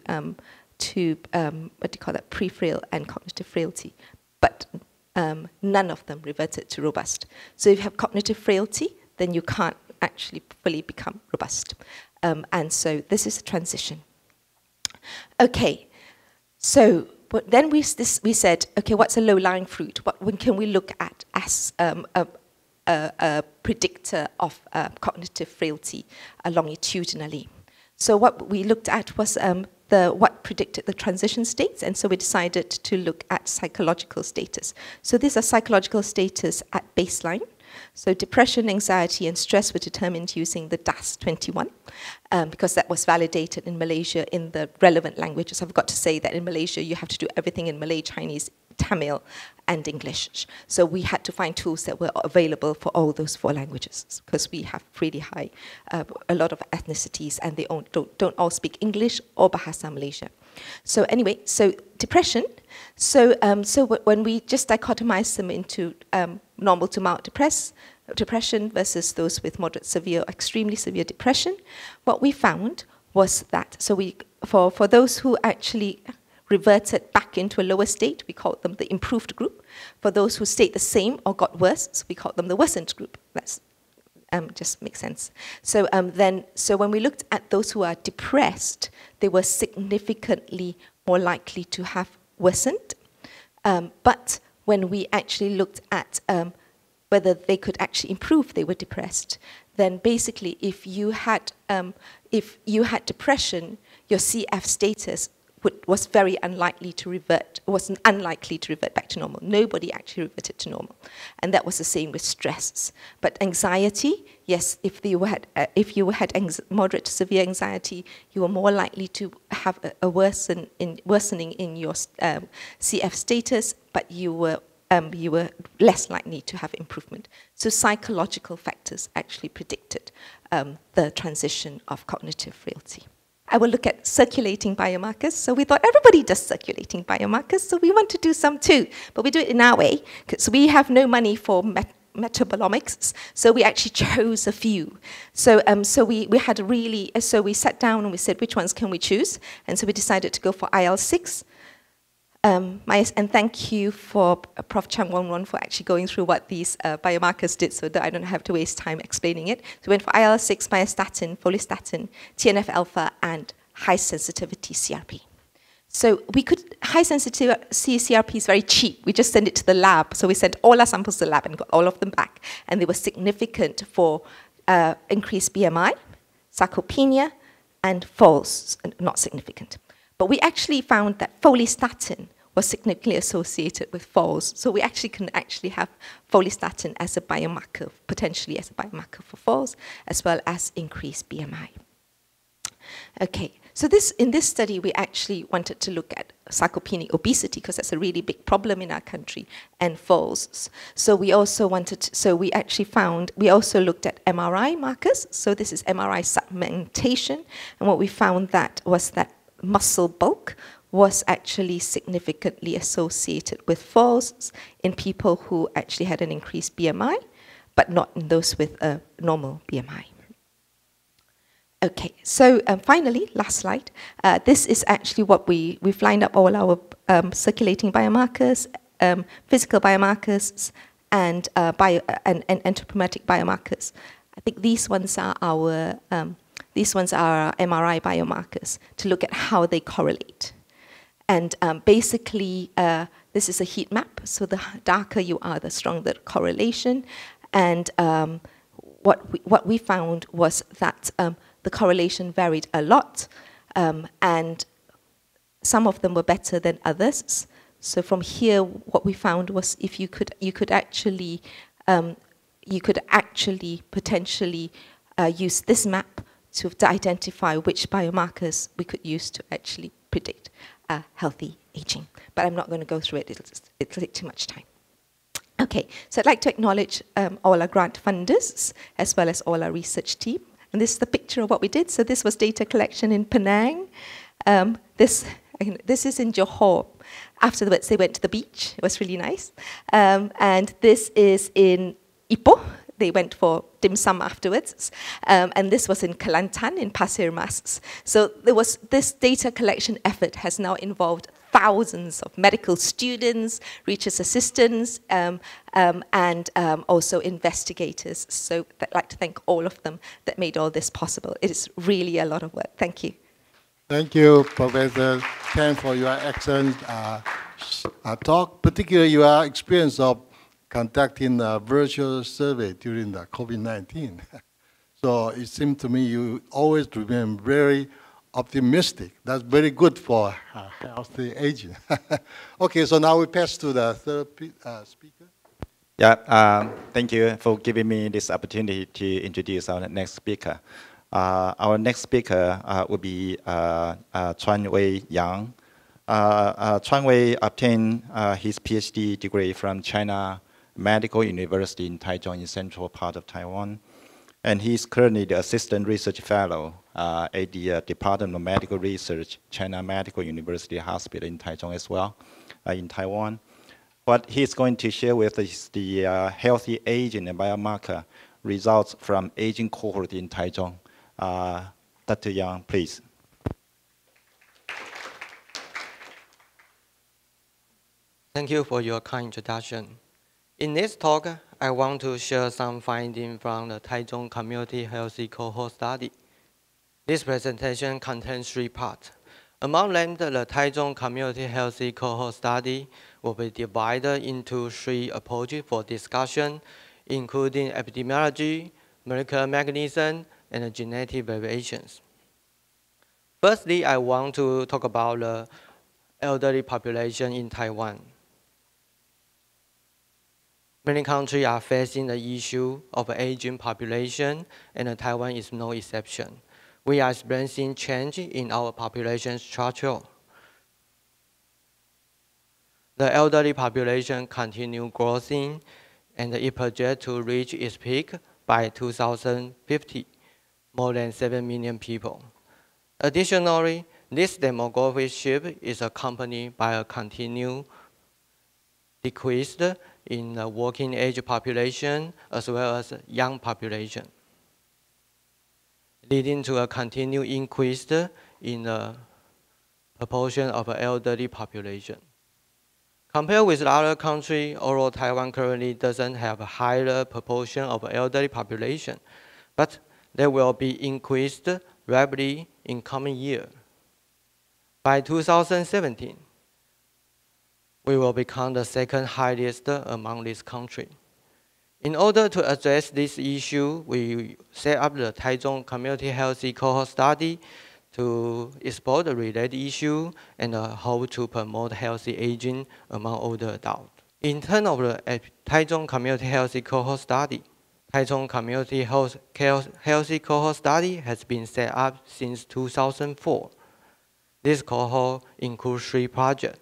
pre-frail and cognitive frailty, but none of them reverted to robust. So if you have cognitive frailty, then you can't actually fully become robust, and so this is a transition. Okay, so. But then we said, okay, what's a low-lying fruit? What can we look at as a predictor of cognitive frailty longitudinally? So what we looked at was what predicted the transition states, and so we decided to look at psychological status. So these are psychological status at baseline. So depression, anxiety, and stress were determined using the DAS-21 because that was validated in Malaysia in the relevant languages. I forgot to say that in Malaysia, you have to do everything in Malay, Chinese, Tamil, and English. So we had to find tools that were available for all those 4 languages because we have really high, a lot of ethnicities, and they don't all speak English or Bahasa Malaysia. So anyway, so depression. So when we just dichotomized them into normal to mild depression versus those with moderate, severe, extremely severe depression, what we found was that, so for those who actually reverted back into a lower state, we called them the improved group. For those who stayed the same or got worse, so we called them the worsened group. That's just makes sense. So so when we looked at those who are depressed, they were significantly more likely to have worsened. But when we actually looked at whether they could actually improve, they were depressed. Then basically, if you had depression, your CF status was very unlikely to revert. Was unlikely to revert back to normal. Nobody actually reverted to normal, and that was the same with stress. But anxiety, yes, if you had moderate to severe anxiety, you were more likely to have a worsening in your CF status, but you were less likely to have improvement. So psychological factors actually predicted the transition of cognitive frailty. I will look at circulating biomarkers. So we thought everybody does circulating biomarkers, so we want to do some too. But we do it in our way, because we have no money for metabolomics, so we actually chose a few. So we had a really, so we sat down and we said, which ones can we choose? And so we decided to go for IL-6. And thank you for Prof. Chang for actually going through what these biomarkers did so that I don't have to waste time explaining it. So we went for IL-6, myostatin, follistatin, TNF-alpha, and high-sensitivity CRP. So we could, high-sensitivity CRP is very cheap. We just send it to the lab. So we sent all our samples to the lab and got all of them back. And they were significant for increased BMI, sarcopenia, and falls, not significant. But we actually found that follistatin was significantly associated with falls. So we actually can have follistatin as a biomarker, potentially as a biomarker for falls, as well as increased BMI. Okay, so in this study, we actually wanted to look at sarcopenic obesity, because that's a really big problem in our country, and falls. So we also we also looked at MRI markers. So this is MRI segmentation, and what we found was that muscle bulk was actually significantly associated with falls in people who actually had an increased BMI, but not in those with a normal BMI. Okay, so finally, last slide. This is actually what we've lined up all our circulating biomarkers, physical biomarkers, and anthropometric biomarkers. I think these ones are our MRI biomarkers to look at how they correlate. And basically, this is a heat map. So the darker you are, the stronger the correlation. And what we found was that the correlation varied a lot, and some of them were better than others. So from here, what we found was if you could actually potentially use this map to identify which biomarkers we could use to actually predict healthy aging. But I'm not going to go through it; it'll take too much time. Okay, so I'd like to acknowledge all our grant funders as well as all our research team. And this is the picture of what we did. So this was data collection in Penang. This is in Johor. Afterwards, they went to the beach. It was really nice. And this is in Ipoh. They went for dim sum afterwards. And this was in Kelantan, in Pasir Mas. So this data collection effort has now involved thousands of medical students, research assistants, and also investigators. So I'd like to thank all of them that made all this possible. It is really a lot of work. Thank you. Thank you, Professor Chang, for your excellent talk, particularly your experience of conducting a virtual survey during the COVID-19. So it seemed to me you always remain very optimistic. That's very good for healthy aging. Okay, so now we pass to the third speaker. Yeah, thank you for giving me this opportunity to introduce our next speaker. Our next speaker will be Chuan-Wei Yang. Chuan-Wei obtained his PhD degree from China Medical University in Taichung in central part of Taiwan. And he's currently the Assistant Research Fellow at the Department of Medical Research, China Medical University Hospital in Taichung as well, in Taiwan. What he's going to share with us is the healthy aging and biomarker results from aging cohort in Taichung. Dr. Yang, please. Thank you for your kind introduction. In this talk, I want to share some findings from the Taichung Community Healthy Cohort Study. This presentation contains 3 parts. Among them, the Taichung Community Healthy Cohort Study will be divided into 3 approaches for discussion, including epidemiology, molecular mechanism, and genetic variations. Firstly, I want to talk about the elderly population in Taiwan. Many countries are facing the issue of aging population, and Taiwan is no exception. We are experiencing change in our population structure. The elderly population continues growing, and it projects to reach its peak by 2050, more than 7 million people. Additionally, this demographic shift is accompanied by a continued decrease in the working age population as well as young population, leading to a continued increase in the proportion of the elderly population. Compared with other countries, although Taiwan currently doesn't have a higher proportion of elderly population, but they will be increased rapidly in coming years. By 2017, we will become the second highest among these countries. In order to address this issue, we set up the Taichung Community Healthy Cohort Study to explore the related issue and how to promote healthy aging among older adults. In terms of the Taichung Community Healthy Cohort Study, Taichung Community Healthy Cohort Study has been set up since 2004. This cohort includes 3 projects.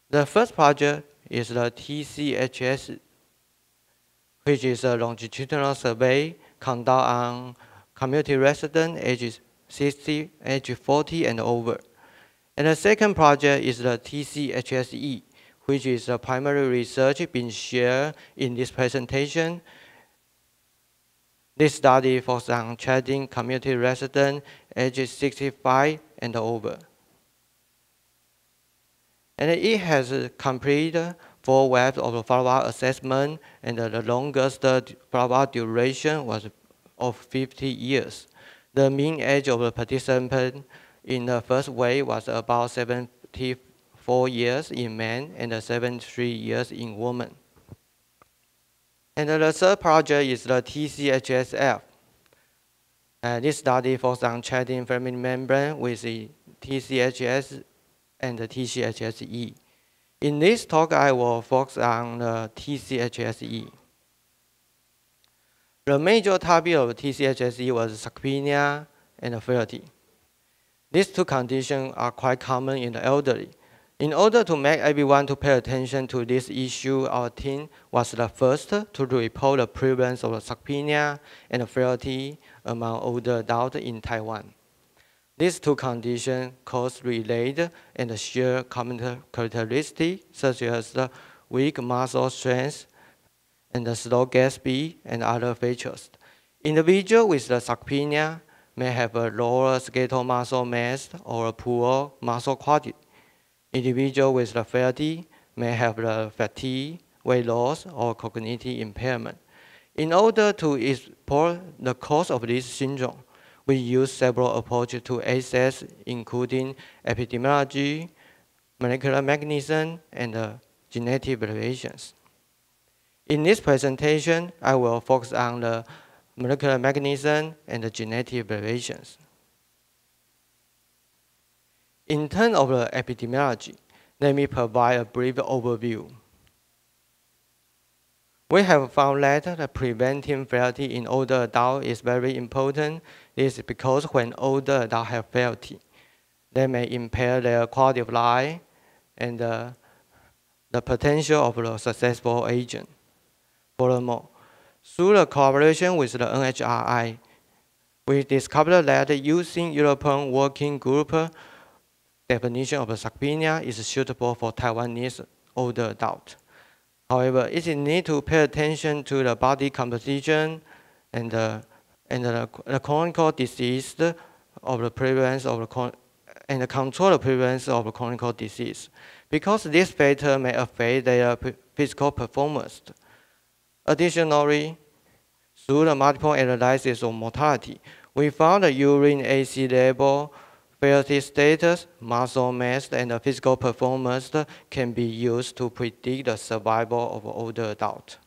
The first project is the TCHS, which is a longitudinal survey conducted on community residents ages 60, age 40 and over. And the second project is the TCHSE, which is the primary research being shared in this presentation. This study focuses on tracking community residents ages 65 and over. And it has completed 4 waves of follow-up assessment, and the longest follow-up duration was of 50 years. The mean age of the participant in the first wave was about 74 years in men and 73 years in women. And the third project is the TCHSF. This study focuses on tracking family membrane with the TCHS and the TCHSE. In this talk, I will focus on the TCHSE. The major topic of TCHSE was sarcopenia and frailty. These 2 conditions are quite common in the elderly. In order to make everyone to pay attention to this issue, our team was the first to report the prevalence of sarcopenia and frailty among older adults in Taiwan. These 2 conditions cause related and share common characteristics such as the weak muscle strength and the slow gait speed and other features. Individuals with the sarcopenia may have a lower skeletal muscle mass or a poor muscle quality. Individuals with the frailty may have the fatigue, weight loss, or cognitive impairment. In order to explore the cause of this syndrome, we use several approaches to assess, including epidemiology, molecular mechanism, and genetic variations. In this presentation, I will focus on the molecular mechanism and the genetic variations. In terms of the epidemiology, let me provide a brief overview. We have found that preventing frailty in older adults is very important. This is because when older adults have frailty, they may impair their quality of life and the potential of a successful agent. Furthermore, through the collaboration with the NHRI, we discovered that using European Working Group definition of sarcopenia is suitable for Taiwanese older adults. However, it is need to pay attention to the body composition and the chronic disease of the prevalence of and the control the prevalence of chronic disease, because this factor may affect their physical performance. Additionally, through the multiple analysis of mortality, we found the urine acid level, frailty status, muscle mass, and the physical performance can be used to predict the survival of older adults.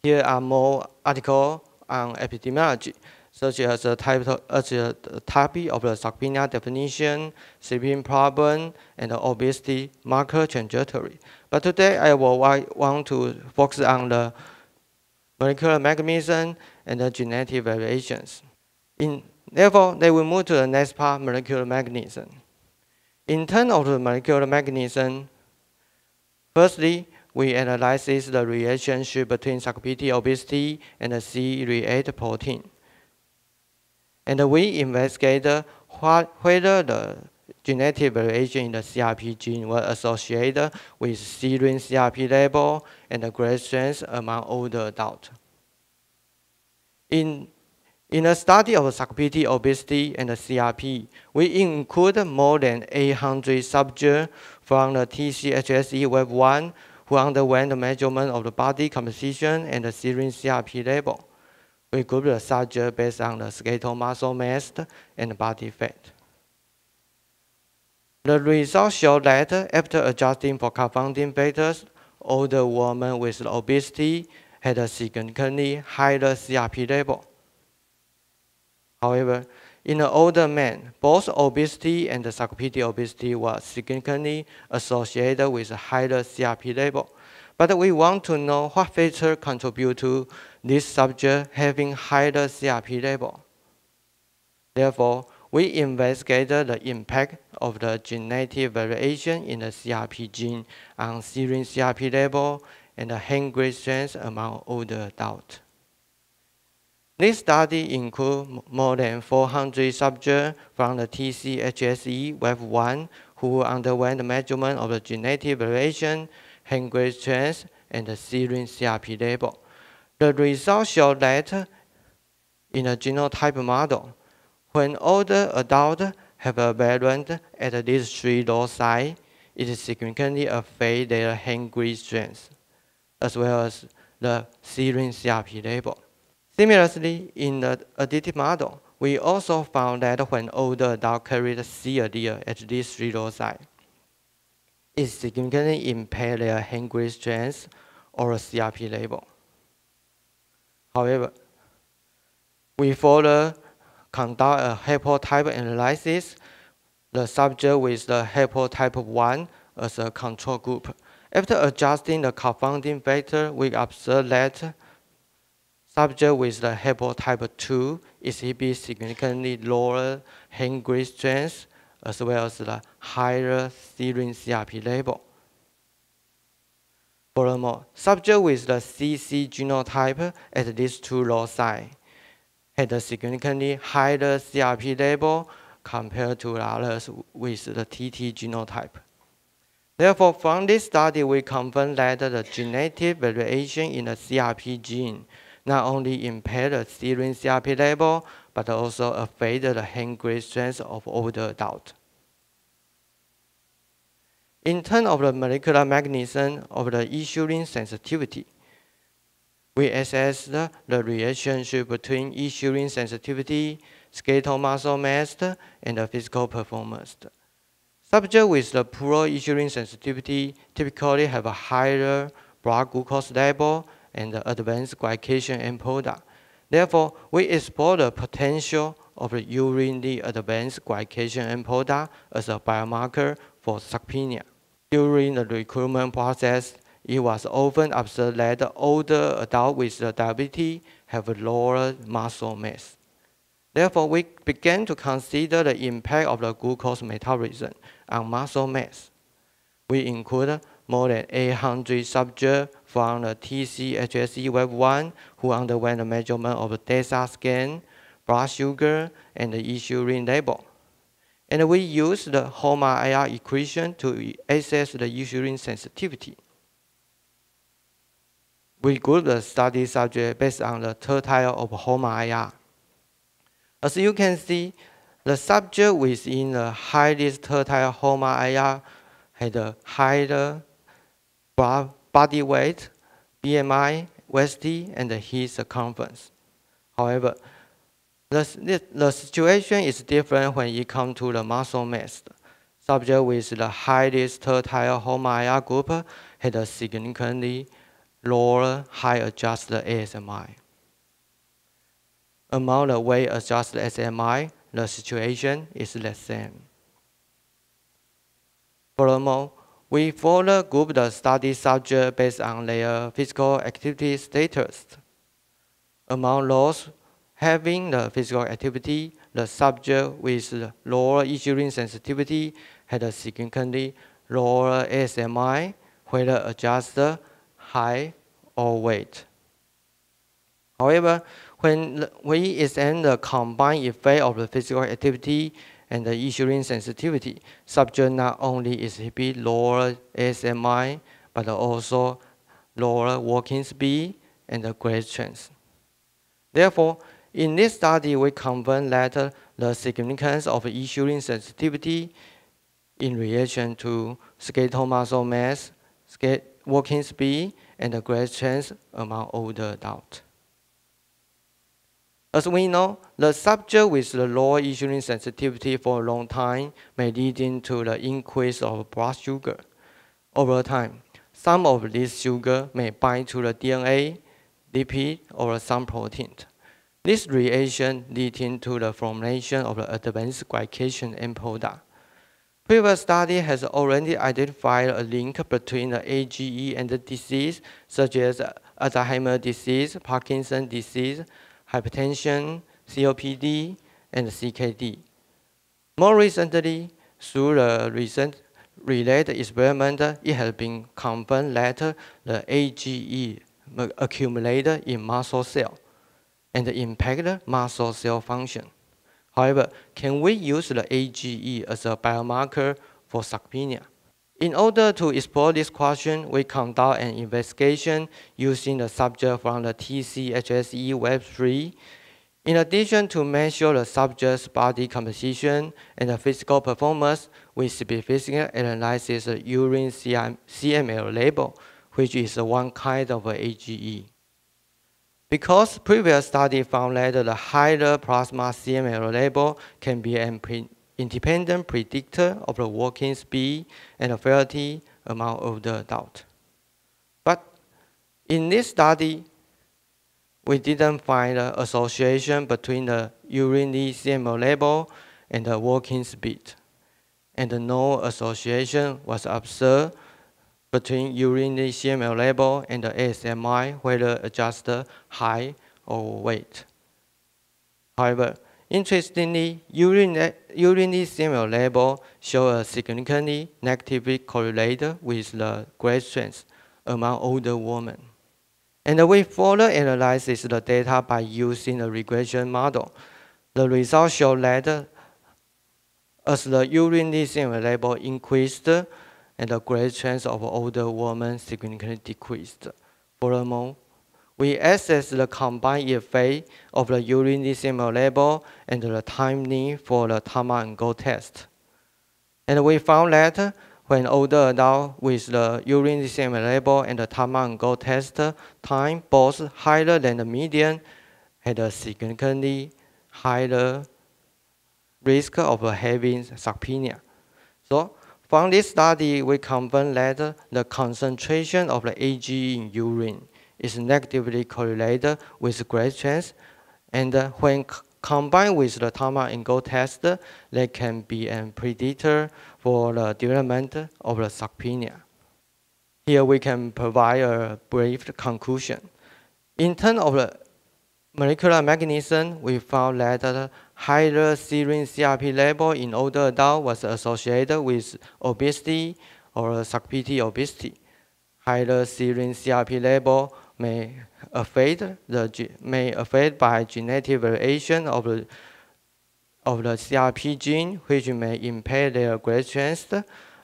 Here are more articles on epidemiology, such as the topic of the sarcopenia definition, sleeping problem, and the obesity marker trajectory. But today I will want to focus on the molecular mechanism and the genetic variations. Therefore, they will move to the next part, molecular mechanism. In terms of the molecular mechanism, firstly, we analyze the relationship between sarcopenia obesity and the C-reactive protein. And we investigate whether the genetic variation in the CRP gene were associated with serum CRP level and the great strength among older adults. In a study of sarcopenia obesity and the CRP, we include more than 800 subjects from the TCHSE Wave 1 who underwent the measurement of the body composition and the serum CRP level. We group the subject based on the skeletal muscle mass and body fat. The results show that after adjusting for confounding factors, older women with obesity had a significantly higher CRP level. However, in the older men, both obesity and the sarcopenia obesity were significantly associated with a higher CRP level. But we want to know what factors contribute to this subject having higher CRP level. Therefore, we investigated the impact of the genetic variation in the CRP gene on serum CRP level and the hand grade strength among older adults. This study includes more than 400 subjects from the TCHSE Wave 1 who underwent the measurement of the genetic variation, hand grade strength, and the serum CRP level. The results show that in a genotype model, when older adults have a variant at these 3 loci, it significantly affects their hand grade strength, as well as the serum CRP level. Similarly, in the additive model, we also found that when older adults carried C allele at these 3 loci, it significantly impaired their hand grade strength or CRP level. However, we further conduct a haplotype analysis, the subject with the haplotype 1 as a control group. After adjusting the confounding factor, we observed that subject with the haplotype 2 exhibit significantly lower hand grade strength as well as the higher serum CRP level. Furthermore, subject with the CC genotype at these 2 loci had a significantly higher CRP level compared to others with the TT genotype. Therefore, from this study, we confirmed that the genetic variation in the CRP gene not only impaired the serum CRP level, but also affected the hand grade strength of older adults. In terms of the molecular mechanism of the insulin sensitivity, we assessed the relationship between insulin sensitivity, skeletal muscle mass, and the physical performance. Subjects with the poor insulin sensitivity typically have a higher blood glucose level and advanced glycation end product. Therefore, we explore the potential of the urinary advanced glycation end product as a biomarker for sarcopenia. During the recruitment process, it was often observed that the older adults with diabetes have a lower muscle mass. Therefore, we began to consider the impact of the glucose metabolism on muscle mass. We included more than 800 subjects from the TCHSE Wave 1 who underwent a measurement of the DEXA scan, blood sugar, and the insulin level. And we used the HOMA-IR equation to assess the insulin sensitivity. We grouped the study subject based on the tertile of HOMA-IR. As you can see, the subject within the highest tertile HOMA-IR had a higher body weight, BMI, waist, and hip circumference. However, the situation is different when it comes to the muscle mass. Subject with the highest tertile HOMA-IR group had a significantly lower high adjusted ASMI. Among the weight adjusted ASMI, the situation is the same. Furthermore, we further grouped the study subject based on their physical activity status. Among those having the physical activity, the subject with lower insulin sensitivity had a significantly lower ASMI, whether adjusted height or weight. However, when we examine the combined effect of the physical activity and the insulin sensitivity, subject not only exhibit lower ASMI, but also lower walking speed and the grade strength. Therefore, in this study, we confirmed that the significance of insulin sensitivity in relation to skeletal muscle mass, walking speed, and the grade strength among older adults. As we know, the subject with the lower insulin sensitivity for a long time may lead to the increase of blood sugar. Over time, some of this sugar may bind to the DNA, lipid, or some protein. This reaction leading to the formation of the advanced glycation end product. Previous study has already identified a link between the AGE and the disease, such as Alzheimer's disease, Parkinson's disease, hypertension, COPD, and CKD. More recently, through the recent related experiment, it has been confirmed that the AGE accumulated in muscle cell and impact muscle cell function. However, can we use the AGE as a biomarker for sarcopenia? In order to explore this question, we conduct an investigation using the subject from the TCHSE Web 3. In addition to measure the subject's body composition and the physical performance, we specifically analyze the urine CML level, which is one kind of AGE. Because previous study found that the higher plasma CML level can be an independent predictor of the walking speed and the frailty among older adults. But in this study, we didn't find an association between the urine CML level and the walking speed, and no association was observed between urine CML level and the ASMI, whether adjusted height or weight. However, interestingly, urine CML level show a significantly negatively correlated with the grade strength among older women. And we further analyze the data by using a regression model. The results show that as the urine CML level increased, and the grade strength of older women significantly decreased. Furthermore, we assess the combined effect of the urine CML level and the time need for the TAMA and GO test. And we found that when older adults with the urine CML level and the TAMA and GO test time both higher than the median had a significantly higher risk of having sarcopenia. So, from this study, we confirm that the concentration of the AGE in urine is negatively correlated with grade strength, and when combined with the TAMA and GO test, they can be a predictor for the development of the sarcopenia. Here we can provide a brief conclusion. In terms of the molecular mechanism, we found that the higher serum CRP level in older adults was associated with obesity or sarcopenia obesity. Higher serum CRP level may affect by genetic variation of the CRP gene, which may impair their grade strength.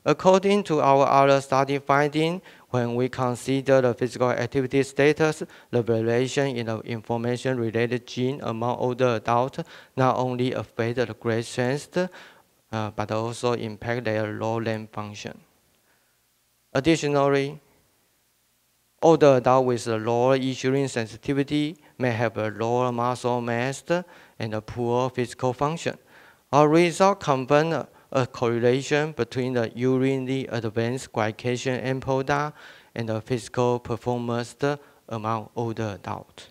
According to our other study finding, when we consider the physical activity status, the variation in the information-related gene among older adults not only affect the grade strength, but also impact their low-limb function. Additionally, older adults with a lower insulin sensitivity may have a lower muscle mass and a poor physical function. Our result confirm a correlation between the urinary advanced glycation end product and the physical performance among older adults.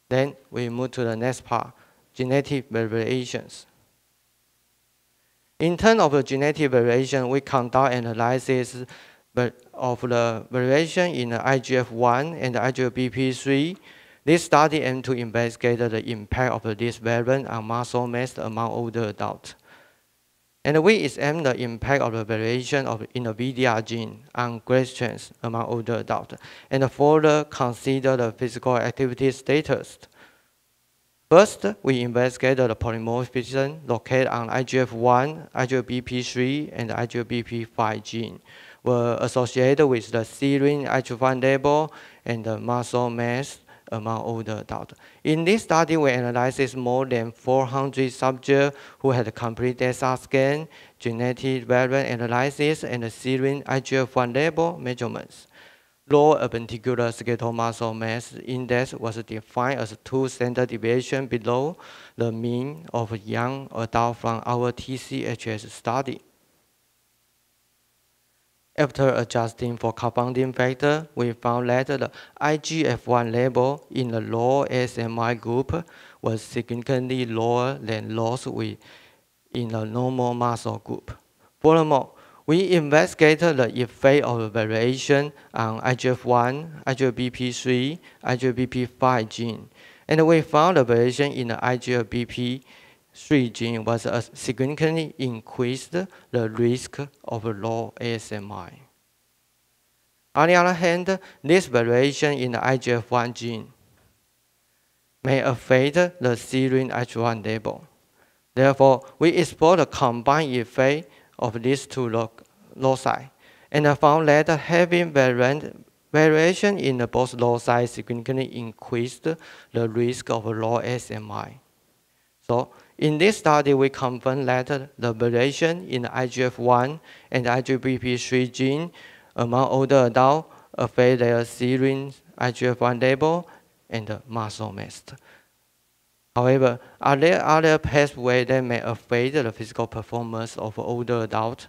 Then we move to the next part, genetic variations. In terms of the genetic variation, we conduct analysis of the variation in the IGF-1 and the IGF-BP3. This study aims to investigate the impact of this variant on muscle mass among older adults. And we examine the impact of the variation in the VDR gene on grade strength among older adults, and further consider the physical activity status. First, we investigate the polymorphism located on IGF-1, IGF-BP3, and the IGF-BP5 gene were associated with the serum IGF-1 level and the muscle mass among older adults. In this study, we analyzed more than 400 subjects who had complete DEXA scan, genetic variant analysis, and the serum IGF-1 level measurements. Low appendicular skeletal muscle mass index was defined as 2 standard deviations below the mean of young adults from our TCHS study. After adjusting for confounding factor, we found that the IGF-1 level in the low ASMI group was significantly lower than those in the normal muscle group. Furthermore, we investigated the effect of the variation on IGF-1, IGF-BP3, IGF-BP5 gene, and we found the variation in the IGF-BP 3 gene was significantly increased the risk of low ASMI. On the other hand, this variation in the IGF-1 gene may affect the serine H1 level. Therefore, we explored the combined effect of these two loci and found that having variation in both loci significantly increased the risk of low ASMI. So, in this study, we confirmed that the variation in the IGF-1 and IGBP3 gene among older adults affect their serine IGF-1 level and muscle mass. However, are there other pathways that may affect the physical performance of older adults?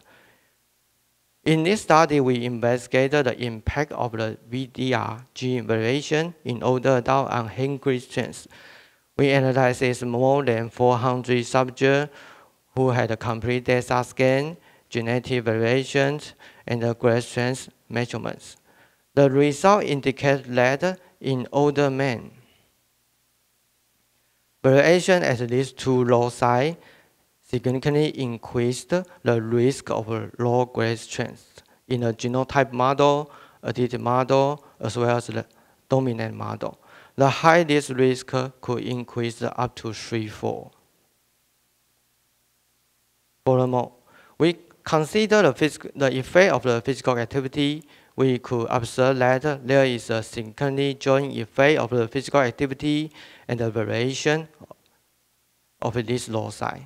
In this study, we investigated the impact of the VDR gene variation in older adults on hand grip strength. We analyzed more than 400 subjects who had a complete DEXA scan, genetic variations, and grade strength measurements. The result indicates that in older men, variation at these two loci significantly increased the risk of low grade strength in a genotype model, additive model, as well as the dominant model. The highest risk could increase up to 3-fold. Furthermore, we consider the effect of the physical activity. We could observe that there is a significantly joint effect of the physical activity and the variation of this loci.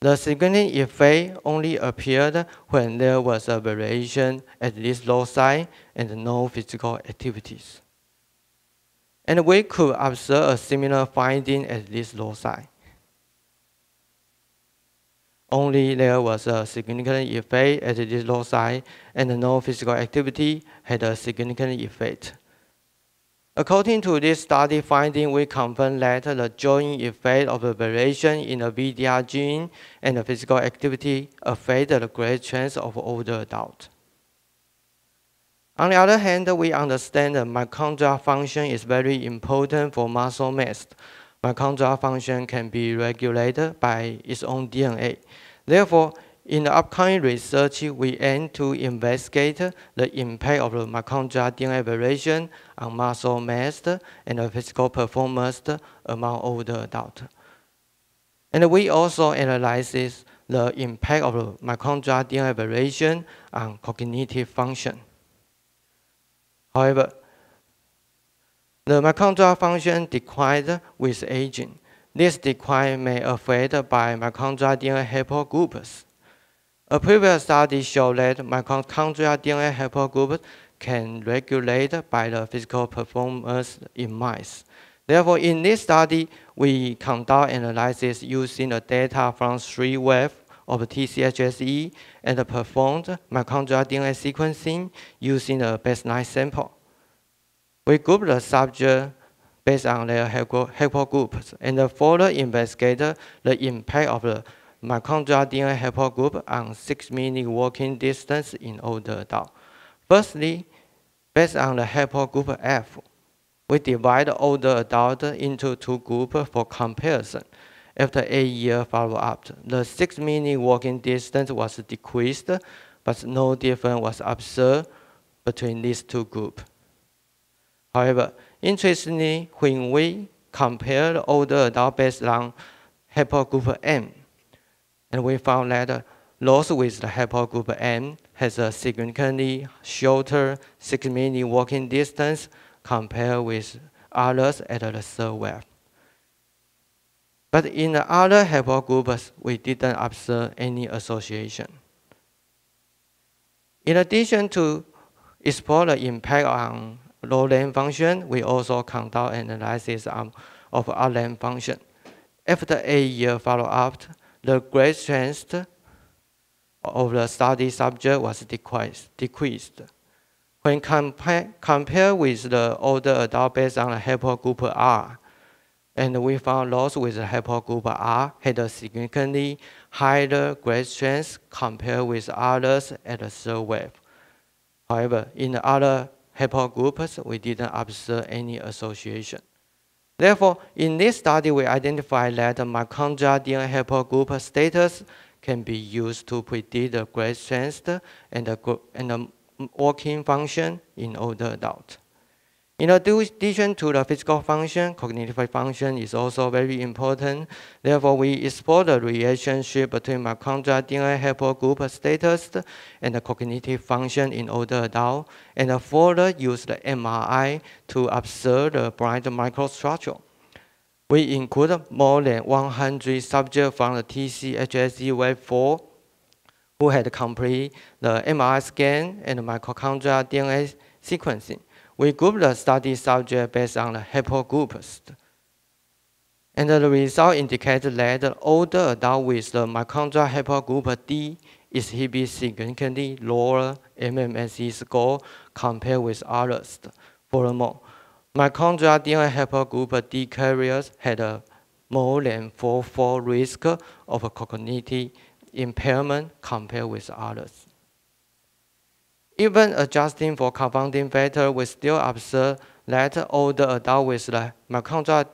The significant effect only appeared when there was a variation at this loci and no physical activities. And we could observe a similar finding at this loci. Only there was a significant effect at this loci and no physical activity had a significant effect. According to this study finding, we confirmed that the joint effect of the variation in the VDR gene and the physical activity affect the grade strength of older adults. On the other hand, we understand that mitochondrial function is very important for muscle mass. Mitochondrial function can be regulated by its own DNA. Therefore, in the upcoming research, we aim to investigate the impact of the mitochondrial DNA variation on muscle mass and the physical performance among older adults. And we also analyze the impact of the mitochondrial DNA variation on cognitive function. However, the mitochondrial function declines with aging. This decline may affected by mitochondrial DNA haplogroups. A previous study showed that mitochondrial DNA haplogroups can regulate by the physical performance in mice. Therefore, in this study, we conduct analysis using the data from 3 waves of TCHSE and performed mitochondrial DNA sequencing using a baseline sample. We grouped the subject based on their haplogroups and further investigated the impact of the mitochondrial DNA haplogroup on 6-minute walking distance in older adults. Firstly, based on the haplogroup F, we divide older adults into 2 groups for comparison. After 8-year follow-up, the 6-minute walking distance was decreased, but no difference was observed between these 2 groups. However, interestingly, when we compared older adults based on haplogroup M, and we found that those with the haplogroup M has a significantly shorter 6-minute walking distance compared with others at the 3rd wave. But in the other haplogroups, we didn't observe any association. In addition to explore the impact on low length function, we also conduct analysis of R-length function. After 8-year follow-up, the grade strength of the study subject was decreased. When compared with the older adult based on the haplogroup R, and we found those with the haplogroup R had a significantly higher grade strength compared with others at the 3rd wave. However, in the other haplogroups, we didn't observe any association. Therefore, in this study, we identified that the mitochondrial DNA haplogroup status can be used to predict the grade strength and the working function in older adults. In addition to the physical function, cognitive function is also very important. Therefore, we explore the relationship between mitochondrial DNA haplogroup status and the cognitive function in older adults, and further use the MRI to observe the brain microstructure. We include more than 100 subjects from the TCHSE Wave 4 who had completed the MRI scan and mitochondrial DNA sequencing. We grouped the study subject based on the haplogroups. And the result indicated that the older adult with the mitochondrial haplogroup D exhibit significantly lower MMSE score compared with others. Furthermore, mitochondrial DNA haplogroup D carriers had a more than fourfold risk of cognitive impairment compared with others. Even adjusting for confounding factor, we still observe that older adults with the mitochondrial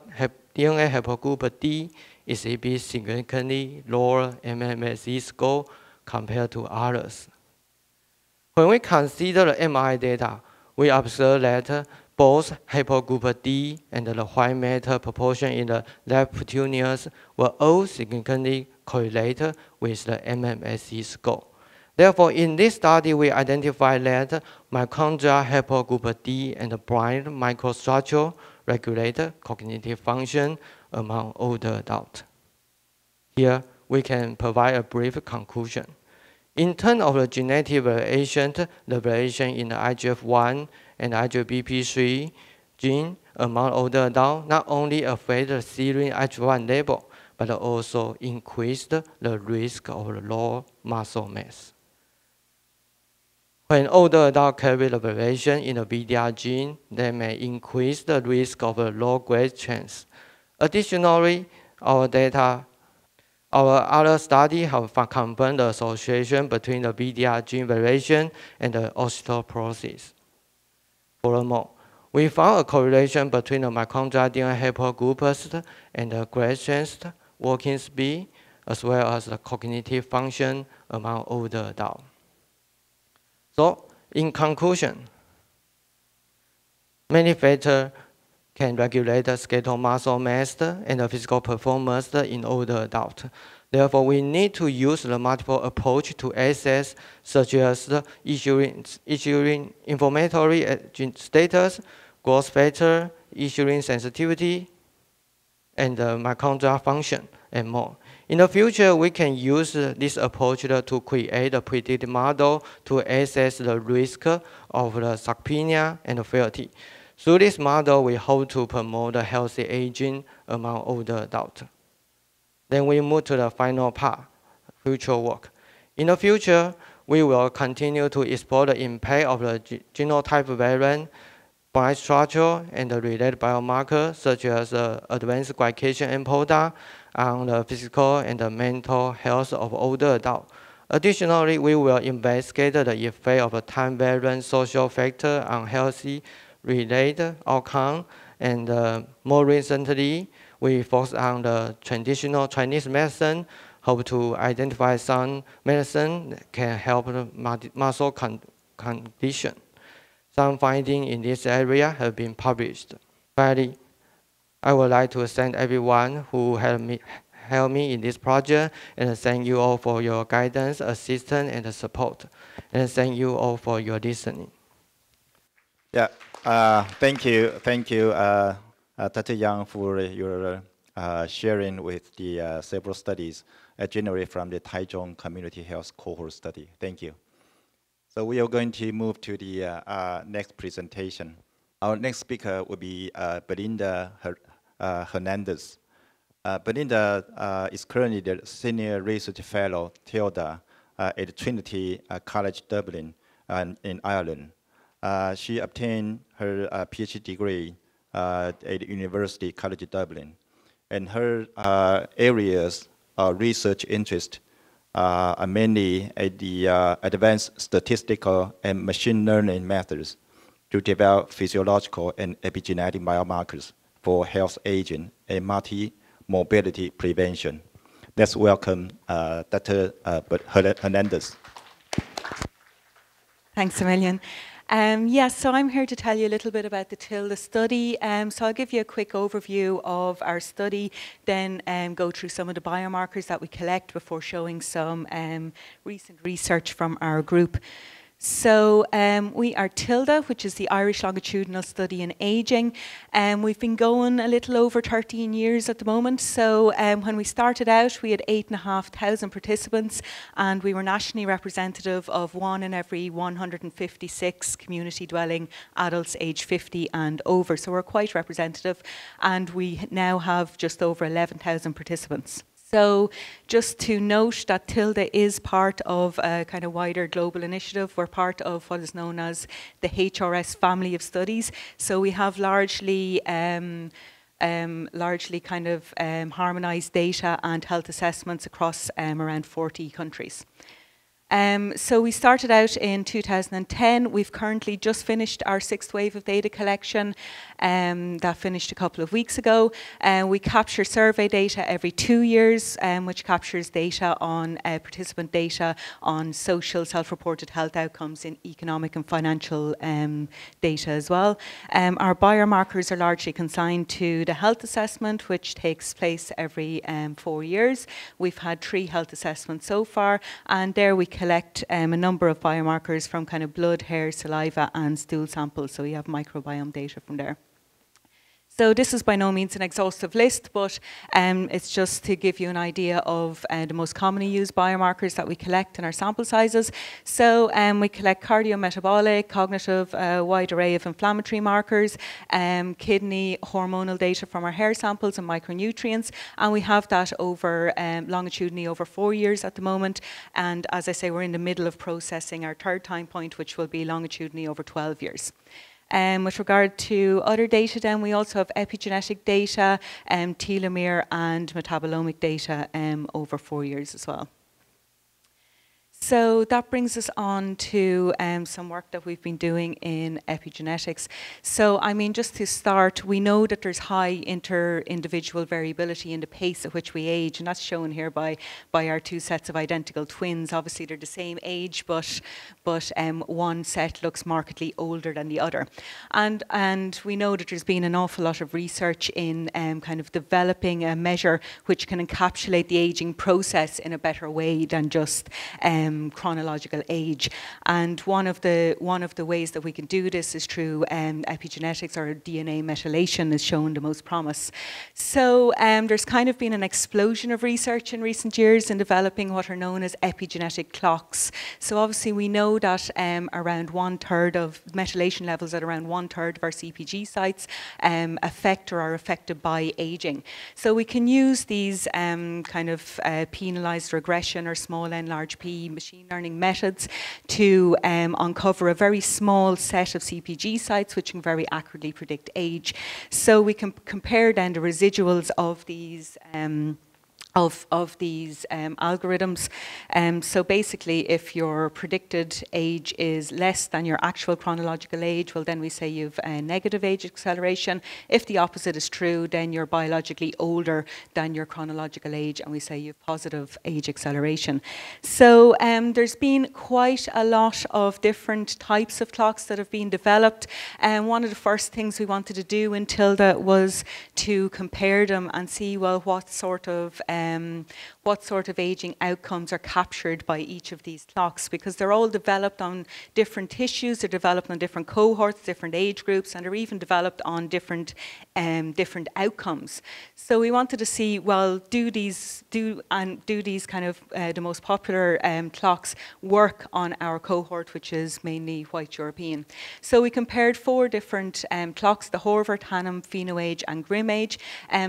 DNA haplogroup D exhibit significantly lower MMSE score compared to others. When we consider the MRI data, we observe that both haplogroup D and the white matter proportion in the left petunias were all significantly correlated with the MMSE score. Therefore, in this study, we identified that mitochondrial haplogroup D and the brain microstructure regulate cognitive function among older adults. Here, we can provide a brief conclusion. In terms of the genetic variation, the variation in the IGF-1 and IGBP3 gene among older adults not only affect the serum IGF-1 level, but also increased the risk of low muscle mass. When older adults carry the variation in the VDR gene, they may increase the risk of a low-grade strength. Additionally, our other studies have confirmed the association between the VDR gene variation and the osteoporosis. Furthermore, we found a correlation between the mitochondrial DNA haplogroups and the grade strength, working speed, as well as the cognitive function among older adults. So, in conclusion, many factors can regulate the skeletal muscle mass and the physical performance in older adults. Therefore, we need to use the multiple approach to assess, such as the issuing inflammatory status, growth factor, issuing sensitivity, and the mitochondrial function, and more. In the future, we can use this approach to create a predictive model to assess the risk of the sarcopenia and frailty. Through this model, we hope to promote the healthy aging among older adults. Then we move to the final part, future work. In the future, we will continue to explore the impact of the genotype variant, brain structure, and the related biomarkers, such as advanced glycation and TILDA, on the physical and the mental health of older adults. Additionally, we will investigate the effect of a time-variant social factor on healthy-related outcome, and more recently, we focus on the traditional Chinese medicine, hope to identify some medicine that can help the muscle condition. Some findings in this area have been published. Finally, I would like to thank everyone who helped me in this project, and thank you all for your guidance, assistance, and support. And thank you all for your listening. Yeah, thank you, Dr. Yang, for your sharing with the several studies generated from the Taichung Community Health Cohort study. Thank you. So we are going to move to the next presentation. Our next speaker will be Belinda Hernández. Belinda is currently the Senior Research Fellow, TILDA, at Trinity College Dublin in Ireland. She obtained her PhD degree at the University College Dublin. And her areas of research interest are mainly at the advanced statistical and machine learning methods to develop physiological and epigenetic biomarkers for health aging and multi-morbidity prevention. Let's welcome Dr. Hernández. Thanks a million. So I'm here to tell you a little bit about the TILDA study. So I'll give you a quick overview of our study, then go through some of the biomarkers that we collect before showing some recent research from our group. So we are TILDA, which is the Irish Longitudinal Study in Aging. We've been going a little over 13 years at the moment. So when we started out, we had 8,500 participants, and we were nationally representative of 1 in every 156 community dwelling adults aged 50 and over. So we're quite representative, and we now have just over 11,000 participants. So just to note that TILDA is part of a kind of wider global initiative. We're part of what is known as the HRS family of studies. So we have largely kind of harmonized data and health assessments across around 40 countries. So we started out in 2010. We've currently just finished our 6th wave of data collection. That finished a couple of weeks ago. We capture survey data every 2 years, which captures data on participant data on social self-reported health outcomes in economic and financial data as well. Our biomarkers are largely consigned to the health assessment, which takes place every 4 years. We've had 3 health assessments so far, and there we collect a number of biomarkers from kind of blood, hair, saliva, and stool samples. So we have microbiome data from there. So this is by no means an exhaustive list, but it's just to give you an idea of the most commonly used biomarkers that we collect in our sample sizes. So we collect cardiometabolic, cognitive, a wide array of inflammatory markers, kidney, hormonal data from our hair samples and micronutrients, and we have that over longitudinally over 4 years at the moment. And as I say, we're in the middle of processing our 3rd time point, which will be longitudinally over 12 years. With regard to other data then, we also have epigenetic data, telomere and metabolomic data over 4 years as well. So that brings us on to some work that we've been doing in epigenetics. So, I mean, just to start, we know that there's high inter-individual variability in the pace at which we age, and that's shown here by our 2 sets of identical twins. Obviously, they're the same age, but one set looks markedly older than the other. And we know that there's been an awful lot of research in kind of developing a measure which can encapsulate the aging process in a better way than just chronological age. And one of the ways that we can do this is through epigenetics, or DNA methylation is shown the most promise. So there's kind of been an explosion of research in recent years in developing what are known as epigenetic clocks. So obviously we know that around 1/3 of methylation levels at around 1/3 of our CPG sites affect or are affected by aging. So we can use these kind of penalized regression or small n large p machine learning methods to uncover a very small set of CPG sites which can very accurately predict age. So we can compare then the residuals of these algorithms. So basically, if your predicted age is less than your actual chronological age, well, then we say you've a negative age acceleration. If the opposite is true, then you're biologically older than your chronological age, and we say you've positive age acceleration. So there's been quite a lot of different types of clocks that have been developed. And one of the first things we wanted to do in TILDA was to compare them and see, well, what sort of aging outcomes are captured by each of these clocks, because they're all developed on different tissues, they're developed on different cohorts, different age groups, and they're even developed on different outcomes. So we wanted to see, well, do these kind of the most popular clocks work on our cohort, which is mainly white European. So we compared 4 different clocks: the Horvath, Hannum, PhenoAge, and GrimAge.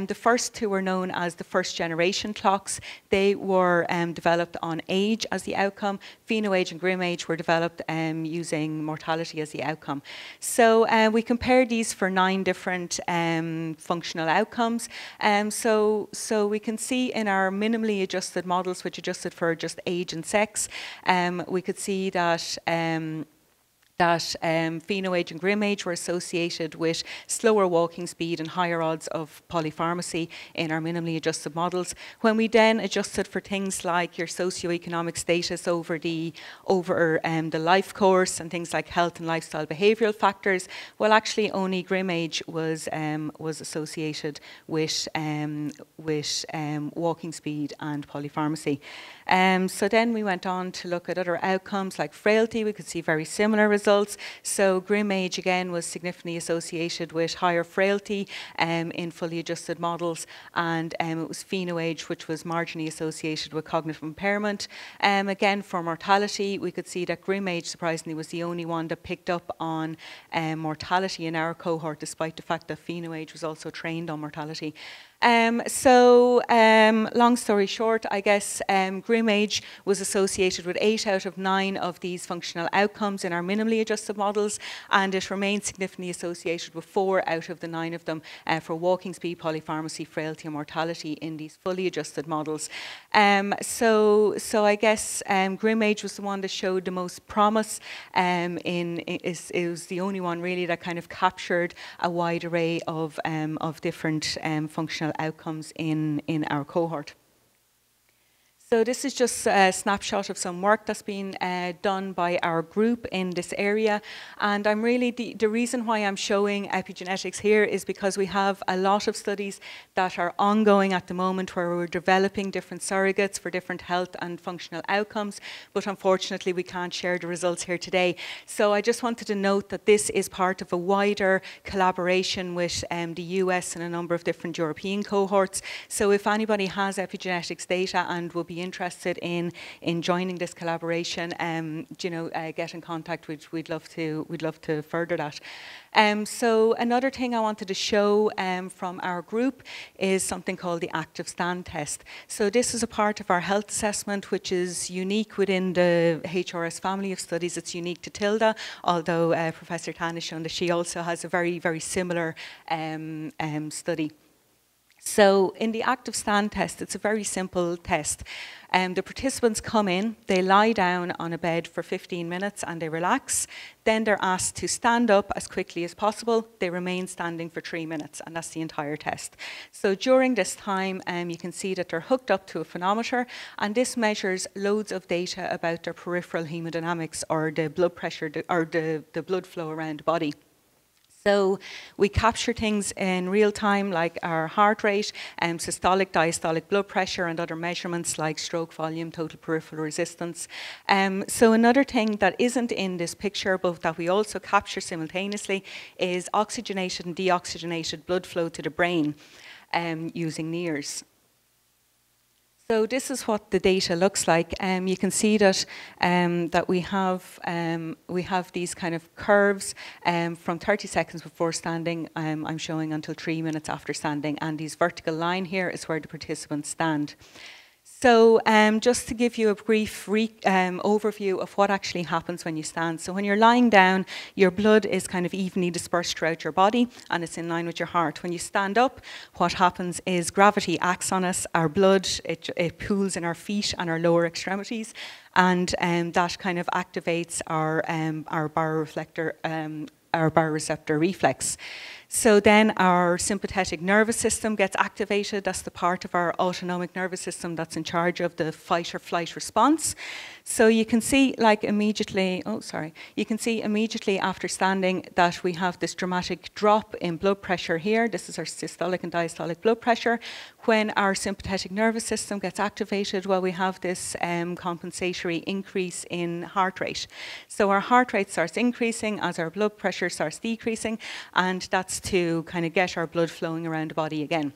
The first 2 were known as the first generation clocks. They were developed on age as the outcome. PhenoAge and GrimAge were developed using mortality as the outcome. So we compared these for 9 different functional outcomes. So we can see in our minimally adjusted models, which adjusted for just age and sex, we could see that that PhenoAge and GrimAge were associated with slower walking speed and higher odds of polypharmacy in our minimally adjusted models. When we then adjusted for things like your socioeconomic status over the life course and things like health and lifestyle behavioural factors, well, actually only GrimAge was associated with walking speed and polypharmacy. So then we went on to look at other outcomes like frailty. We could see very similar results. So GrimAge again was significantly associated with higher frailty in fully adjusted models, and it was PhenoAge which was marginally associated with cognitive impairment. Again, for mortality, we could see that GrimAge surprisingly was the only one that picked up on mortality in our cohort, despite the fact that PhenoAge was also trained on mortality. Long story short, I guess GrimAge was associated with 8 out of 9 of these functional outcomes in our minimally adjusted models, and it remained significantly associated with 4 out of the 9 of them for walking speed, polypharmacy, frailty and mortality in these fully adjusted models. So I guess GrimAge was the one that showed the most promise. It was the only one really that kind of captured a wide array of different functional outcomes in our cohort. So this is just a snapshot of some work that's been done by our group in this area. And I'm really, the reason why I'm showing epigenetics here is because we have a lot of studies that are ongoing at the moment where we're developing different surrogates for different health and functional outcomes. But unfortunately, we can't share the results here today. So I just wanted to note that this is part of a wider collaboration with the US and a number of different European cohorts. So if anybody has epigenetics data and will be interested in joining this collaboration, get in contact. We'd love to further that. So another thing I wanted to show from our group is something called the active stand test. So this is a part of our health assessment which is unique within the HRS family of studies. It's unique to TILDA, although Professor Tan has shown that she also has a very, very similar study. So in the active stand test, it's a very simple test. The participants come in, they lie down on a bed for 15 minutes and they relax. Then they're asked to stand up as quickly as possible. They remain standing for 3 minutes, and that's the entire test. So during this time, you can see that they're hooked up to a phonometer, and this measures loads of data about their peripheral hemodynamics, or the blood pressure, or the blood flow around the body. So we capture things in real time, like our heart rate, systolic, diastolic blood pressure, and other measurements like stroke volume, total peripheral resistance. So another thing that isn't in this picture, but that we also capture simultaneously, is oxygenated and deoxygenated blood flow to the brain using NIRS. So this is what the data looks like. You can see that we have these kind of curves from 30 seconds before standing. I'm showing until 3 minutes after standing, and this vertical line here is where the participants stand. So just to give you a brief overview of what actually happens when you stand. So when you're lying down, your blood is kind of evenly dispersed throughout your body, and it's in line with your heart. When you stand up, what happens is gravity acts on us. Our blood, it pools in our feet and our lower extremities, and that kind of activates our baroreceptor reflex. So then our sympathetic nervous system gets activated. That's the part of our autonomic nervous system that's in charge of the fight or flight response. So you can see, like, immediately after standing that we have this dramatic drop in blood pressure here. This is our systolic and diastolic blood pressure. When our sympathetic nervous system gets activated, well, we have this compensatory increase in heart rate. So our heart rate starts increasing as our blood pressure starts decreasing, and that's to kind of get our blood flowing around the body again.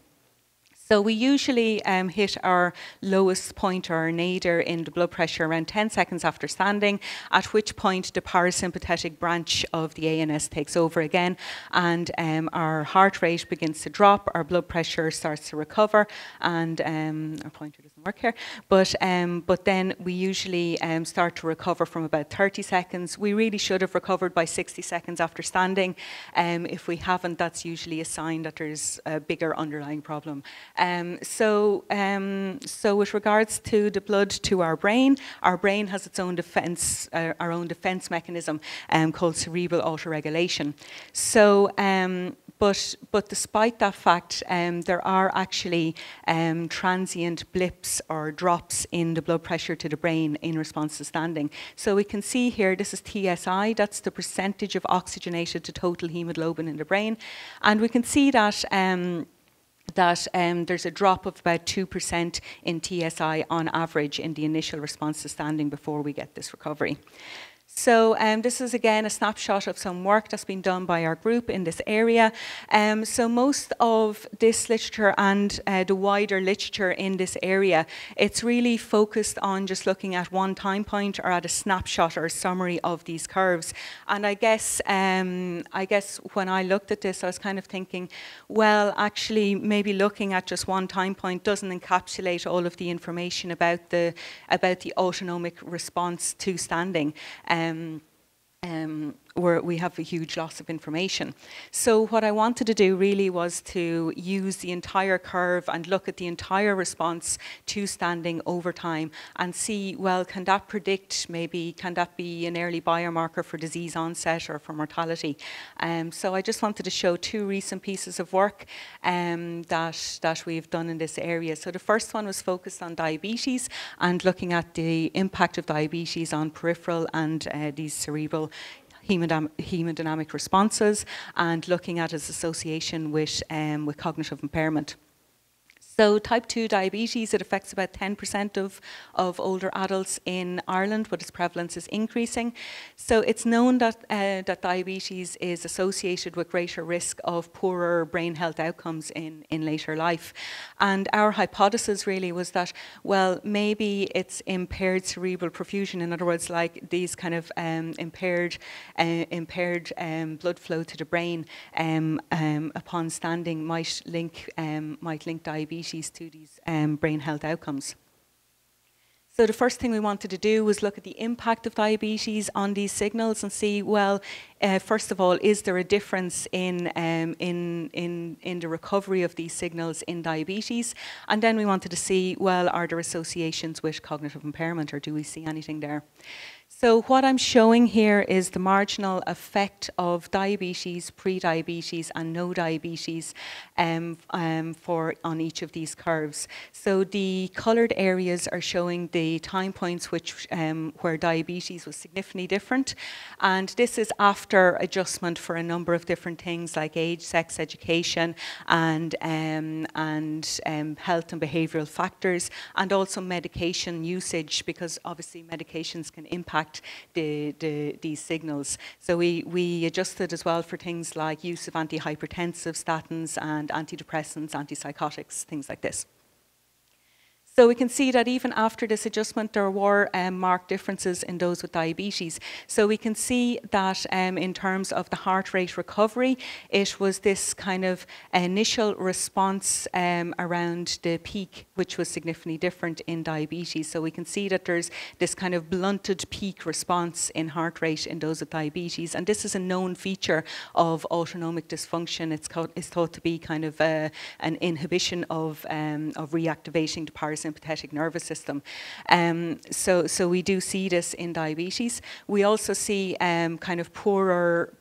So we usually hit our lowest point, or our nadir, in the blood pressure around 10 seconds after standing, at which point the parasympathetic branch of the ANS takes over again, and our heart rate begins to drop, our blood pressure starts to recover, and our pointer doesn't work here, but then we usually start to recover from about 30 seconds. We really should have recovered by 60 seconds after standing. If we haven't, that's usually a sign that there's a bigger underlying problem. So with regards to the blood to our brain has its own defense, our own defense mechanism called cerebral autoregulation. So, but despite that fact, there are actually transient blips or drops in the blood pressure to the brain in response to standing. So we can see here, this is TSI, that's the percentage of oxygenated to total hemoglobin in the brain. And we can see that there's a drop of about 2% in TSI on average in the initial response to standing before we get this recovery. So this is again a snapshot of some work that's been done by our group in this area. So most of this literature and the wider literature in this area, it's really focused on just looking at one time point or at a snapshot or a summary of these curves. And I guess when I looked at this, I was kind of thinking, well, actually maybe looking at just one time point doesn't encapsulate all of the information about the autonomic response to standing. Where we have a huge loss of information. So what I wanted to do really was to use the entire curve and look at the entire response to standing over time and see, well, can that predict, maybe, can that be an early biomarker for disease onset or for mortality? So I just wanted to show two recent pieces of work that we've done in this area. So the first one was focused on diabetes and looking at the impact of diabetes on peripheral and these cerebral hemodynamic responses and looking at its association with cognitive impairment. So type 2 diabetes, it affects about 10% of older adults in Ireland, but its prevalence is increasing. So it's known that, that diabetes is associated with greater risk of poorer brain health outcomes in later life. And our hypothesis really was that, well, maybe it's impaired cerebral perfusion, in other words, like these kind of impaired blood flow to the brain upon standing might link diabetes to these brain health outcomes. So the first thing we wanted to do was look at the impact of diabetes on these signals and see, well, first of all, is there a difference in the recovery of these signals in diabetes? And then we wanted to see, well, are there associations with cognitive impairment, or do we see anything there? So what I'm showing here is the marginal effect of diabetes, pre-diabetes and no diabetes on each of these curves. So the coloured areas are showing the time points where diabetes was significantly different. And this is after adjustment for a number of different things like age, sex, education, and health and behavioural factors, and also medication usage, because obviously medications can impact these signals. So we adjusted as well for things like use of antihypertensive, statins, and antidepressants, antipsychotics, things like this. So we can see that even after this adjustment, there were marked differences in those with diabetes. So we can see that in terms of the heart rate recovery, it was this kind of initial response around the peak, which was significantly different in diabetes. So we can see that there's this kind of blunted peak response in heart rate in those with diabetes. And this is a known feature of autonomic dysfunction. It's thought to be kind of an inhibition of reactivating the parasympathetic nervous system. So we do see this in diabetes. We also see kind of poorer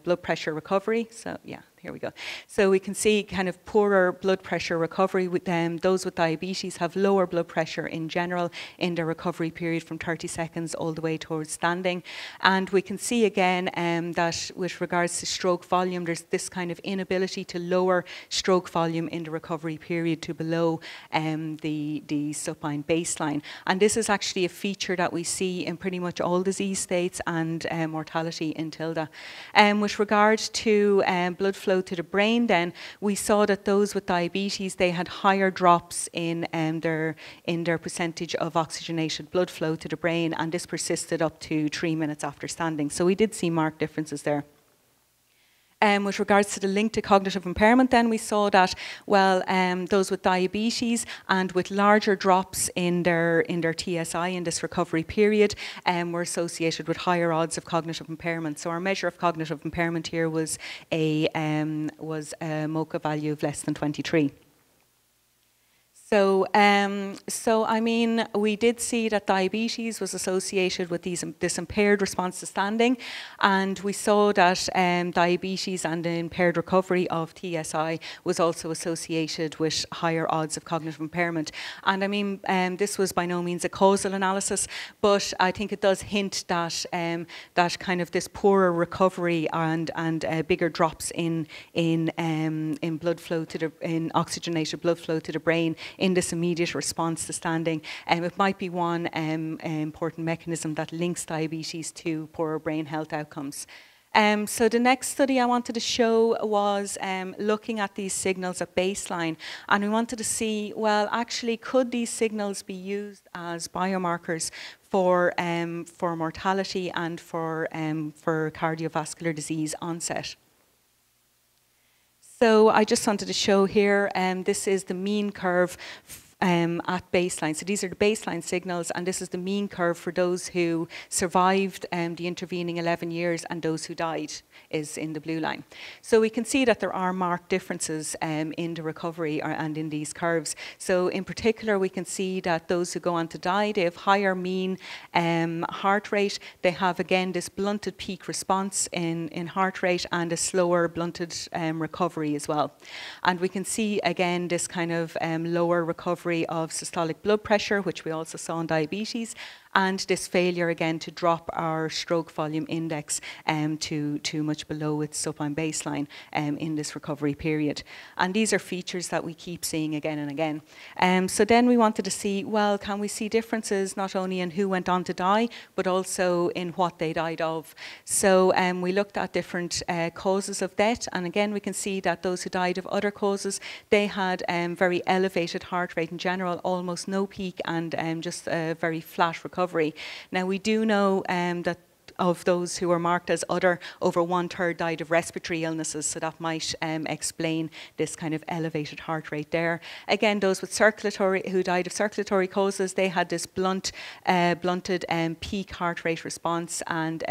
blood pressure recovery. So yeah, here we go. So we can see kind of poorer blood pressure recovery. With those with diabetes have lower blood pressure in general in their recovery period from 30 seconds all the way towards standing. And we can see again that with regards to stroke volume, there's this kind of inability to lower stroke volume in the recovery period to below the supine baseline. And this is actually a feature that we see in pretty much all disease states and mortality in TILDA. With regard to blood flow to the brain, then we saw that those with diabetes, they had higher drops in their percentage of oxygenated blood flow to the brain, and this persisted up to 3 minutes after standing. So we did see marked differences there. With regards to the link to cognitive impairment, then we saw that, well, those with diabetes and with larger drops in their TSI in this recovery period were associated with higher odds of cognitive impairment. So our measure of cognitive impairment here was a MoCA value of less than 23. So, I mean, we did see that diabetes was associated with this impaired response to standing, and we saw that diabetes and the impaired recovery of TSI was also associated with higher odds of cognitive impairment. And I mean, this was by no means a causal analysis, but I think it does hint that that kind of this poorer recovery and bigger drops in blood flow in oxygenated blood flow to the brain in this immediate response to standing. It might be one important mechanism that links diabetes to poorer brain health outcomes. So the next study I wanted to show was looking at these signals at baseline, and we wanted to see, well, actually, could these signals be used as biomarkers for mortality and for cardiovascular disease onset? So I just wanted to show here, this is the mean curve at baseline. So these are the baseline signals, and this is the mean curve for those who survived the intervening 11 years and those who died is in the blue line. So we can see that there are marked differences in the recovery and in these curves. So in particular, we can see that those who go on to die, they have higher mean heart rate. They have, again, this blunted peak response in heart rate and a slower blunted recovery as well. And we can see, again, this kind of lower recovery of systolic blood pressure, which we also saw in diabetes, and this failure again to drop our stroke volume index to much below its supine baseline in this recovery period. And these are features that we keep seeing again and again. So then we wanted to see, well, can we see differences not only in who went on to die, but also in what they died of? So we looked at different causes of death, and again we can see that those who died of other causes, they had very elevated heart rate in general, almost no peak, and just a very flat recovery. Now we do know that of those who were marked as other, over 1/3 died of respiratory illnesses, so that might explain this kind of elevated heart rate there. Again, those with who died of circulatory causes, they had this blunted peak heart rate response and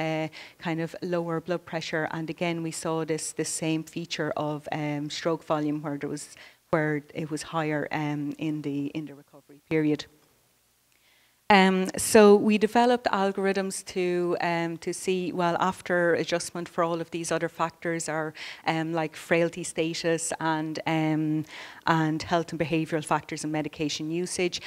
kind of lower blood pressure. And again, we saw this same feature of stroke volume where it was higher in the recovery period. So we developed algorithms to see, well, after adjustment for all of these other factors are like frailty status and health and behavioural factors and medication usage,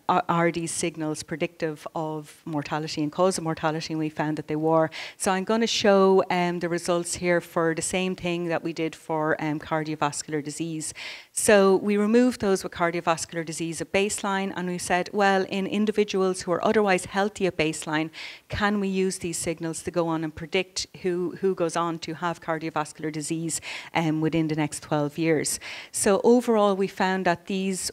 are these signals predictive of mortality and cause of mortality? And we found that they were. So I'm going to show the results here for the same thing that we did for cardiovascular disease. So we removed those with cardiovascular disease at baseline, and we said, well, in individuals who are otherwise healthy at baseline, can we use these signals to go on and predict who goes on to have cardiovascular disease within the next 12 years? So overall, we found that these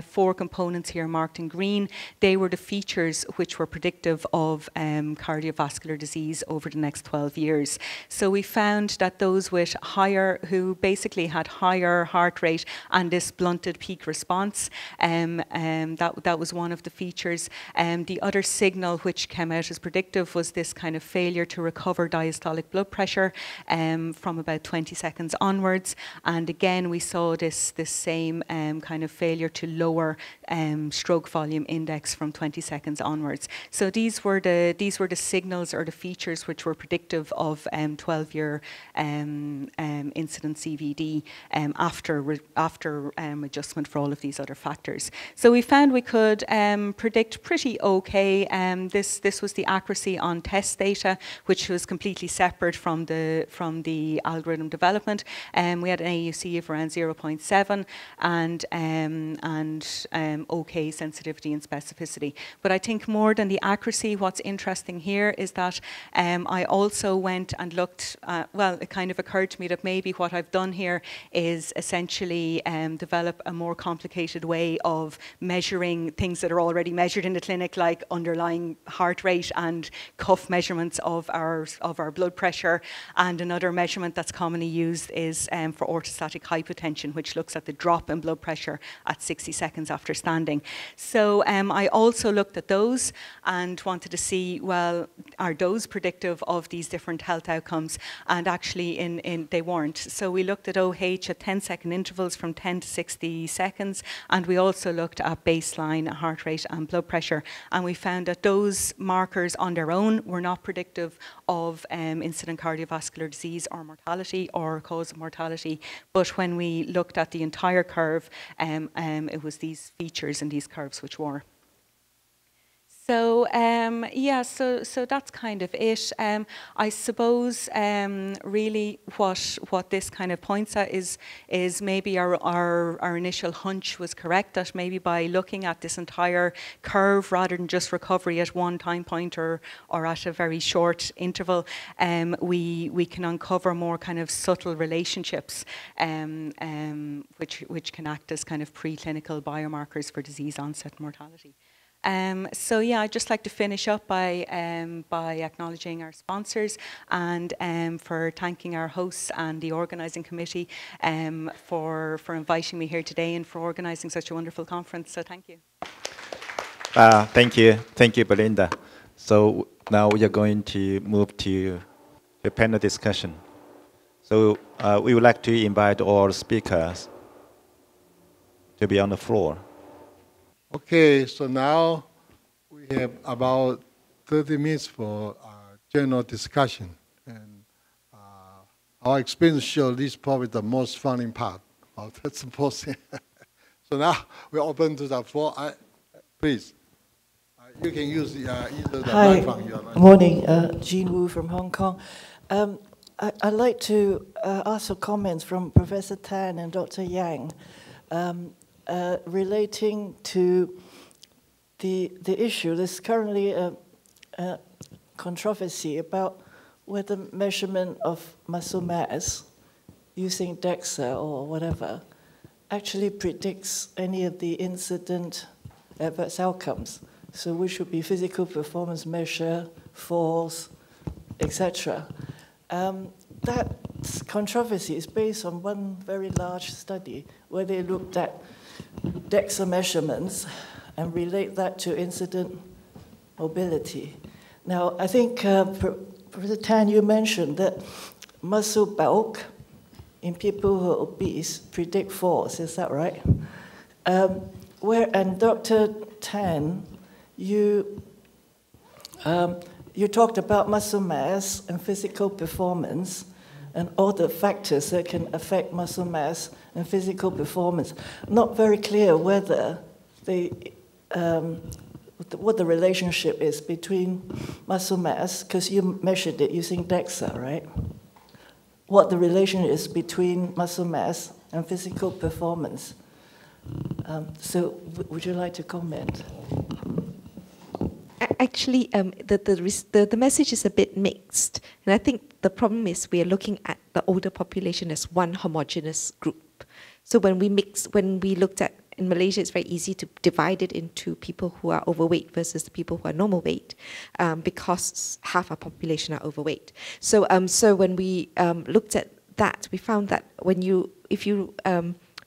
four components here marked in green, they were the features which were predictive of cardiovascular disease over the next 12 years. So we found that those with who basically had higher heart rate and this blunted peak response, that was one of the features. The other signal which came out as predictive was this kind of failure to recover diastolic blood pressure from about 20 seconds onwards. And again, we saw this same kind of failure to lower stroke volume index from 20 seconds onwards. So these were the signals or the features which were predictive of 12-year incident CVD after adjustment for all of these other factors. So we found we could predict pretty okay. This was the accuracy on test data, which was completely separate from the algorithm development. We had an AUC of around 0.7, and and okay sensitivity and specificity. But I think more than the accuracy, what's interesting here is that I also went and looked, well, it kind of occurred to me that maybe what I've done here is essentially develop a more complicated way of measuring things that are already measured in the clinic, like underlying heart rate and cuff measurements of our blood pressure. And another measurement that's commonly used is for orthostatic hypotension, which looks at the drop in blood pressure at 60 seconds after standing. So I also looked at those and wanted to see, well, are those predictive of these different health outcomes? And actually they weren't. So we looked at OH at 10-second intervals from 10 to 60 seconds, and we also looked at baseline heart rate and blood pressure, and we found that those markers on their own were not predictive of incident cardiovascular disease or mortality or cause of mortality. But when we looked at the entire curve, it was these features in these curves which were. So yeah, so that's kind of it. I suppose really what this kind of points at is maybe our initial hunch was correct, that maybe by looking at this entire curve rather than just recovery at one time point or at a very short interval, we can uncover more kind of subtle relationships which can act as kind of preclinical biomarkers for disease onset and mortality. So yeah, I'd just like to finish up by acknowledging our sponsors and for thanking our hosts and the organising committee for inviting me here today and for organising such a wonderful conference. So thank you. Thank you, Belinda. So now we are going to move to the panel discussion. So we would like to invite all speakers to be on the floor. Okay, so now we have about 30 minutes for general discussion. And our experience shows this is probably the most funny part of the symposium. So now we're open to the floor. Please, you can use either the microphone. Hi, morning, Jean Wu from Hong Kong. I'd like to ask for comments from Professor Tan and Dr. Yang. Relating to the issue, there's currently a controversy about whether measurement of muscle mass using DEXA or whatever actually predicts any of the incident adverse outcomes. So which would be physical performance measure, falls, etc. That controversy is based on one very large study where they looked at DEXA measurements and relate that to incident mobility. Now, I think, Professor Tan, you mentioned that muscle bulk in people who are obese predict falls, is that right? And Dr. Tan, you talked about muscle mass and physical performance and all the factors that can affect muscle mass and physical performance. Not very clear whether what the relationship is between muscle mass, because you measured it using DEXA, right? What the relation is between muscle mass and physical performance. So would you like to comment? Actually, the message is a bit mixed. And I think the problem is we are looking at the older population as one homogeneous group. So when we looked at, in Malaysia, it's very easy to divide it into people who are overweight versus the people who are normal weight, because half our population are overweight. So when we looked at that, we found that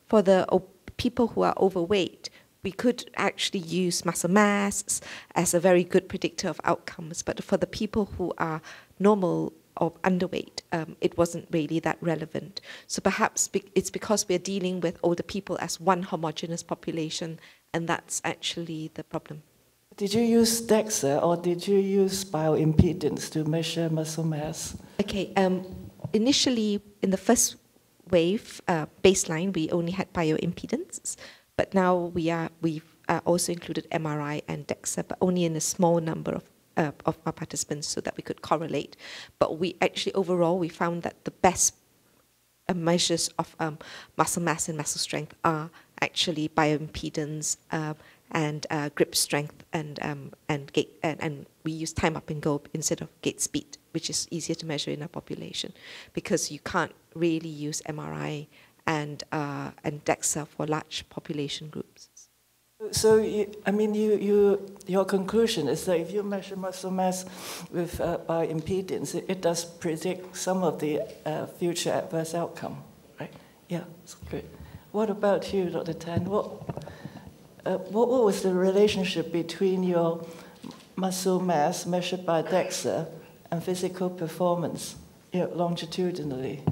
for the people who are overweight, we could actually use muscle mass as a very good predictor of outcomes, but for the people who are normal or underweight, it wasn't really that relevant. So perhaps it's because we're dealing with older people as one homogeneous population, and that's actually the problem. Did you use DEXA or did you use bioimpedance to measure muscle mass? Okay, initially in the first wave, baseline, we only had bioimpedance. But now we've also included MRI and DEXA, but only in a small number of our participants so that we could correlate. But we actually, overall, we found that the best measures of muscle mass and muscle strength are actually bioimpedance and grip strength and gait, and we use time up and go instead of gait speed, which is easier to measure in a population, because you can't really use MRI and DEXA for large population groups. So, your conclusion is that if you measure muscle mass with bioimpedance, it does predict some of the future adverse outcome, right? Yeah, that's great. What about you, Dr. Tan? What was the relationship between your muscle mass measured by DEXA and physical performance, longitudinally?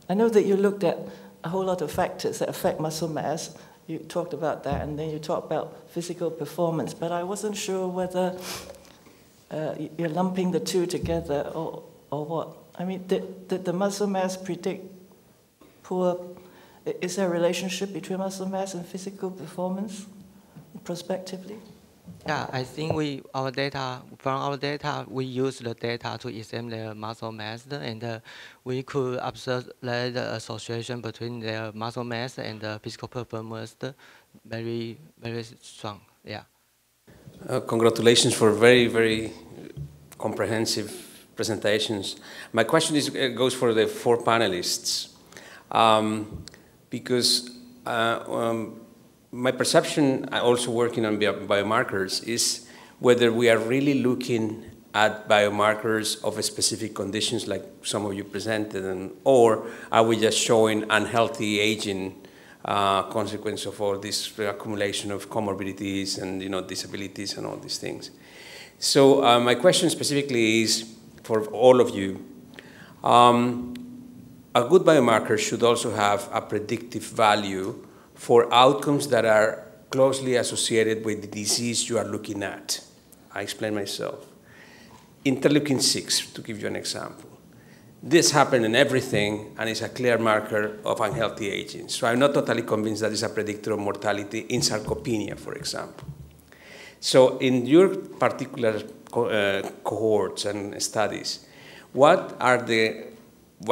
I know that you looked at a whole lot of factors that affect muscle mass. You talked about that, and then you talked about physical performance, but I wasn't sure whether you're lumping the two together or what. I mean, did the muscle mass predict poor? Is there a relationship between muscle mass and physical performance prospectively? Yeah, I think from our data, we use the data to examine their muscle mass, and we could observe the association between their muscle mass and the physical performance very, very strong. Yeah. Congratulations for very, very comprehensive presentations. My question goes for the 4 panelists, because my perception, also working on biomarkers, is whether we are really looking at biomarkers of specific conditions like some of you presented, or are we just showing unhealthy aging consequence of all this accumulation of comorbidities and disabilities and all these things. So my question specifically is for all of you. A good biomarker should also have a predictive value for outcomes that are closely associated with the disease you are looking at. I explain myself. Interleukin-6, to give you an example. This happened in everything, and is a clear marker of unhealthy aging. So I'm not totally convinced that it's a predictor of mortality in sarcopenia, for example. So in your particular cohorts and studies, what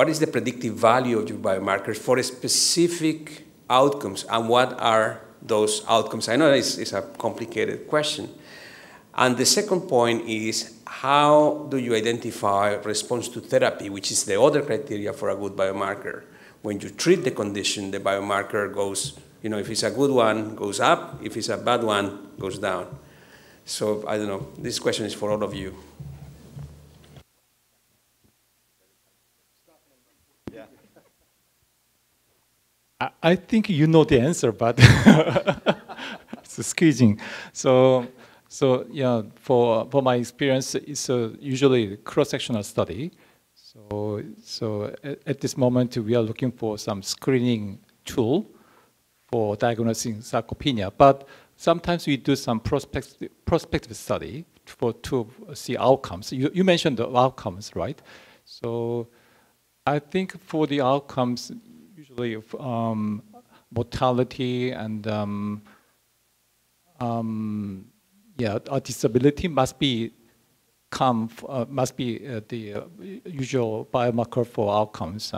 is the predictive value of your biomarkers for a specific outcomes, and what are those outcomes? I know it's a complicated question. And the second point is, how do you identify response to therapy, which is the other criteria for a good biomarker? When you treat the condition, the biomarker goes, if it's a good one, goes up. If it's a bad one, goes down. So I don't know. This question is for all of you. I think you know the answer, but it's squeezing. So yeah, for my experience, it's usually a cross-sectional study. So at this moment, we are looking for some screening tool for diagnosing sarcopenia. But sometimes we do some prospective study to see outcomes. You mentioned the outcomes, right? So I think for the outcomes, usually mortality and a disability must be the usual biomarker for outcomes.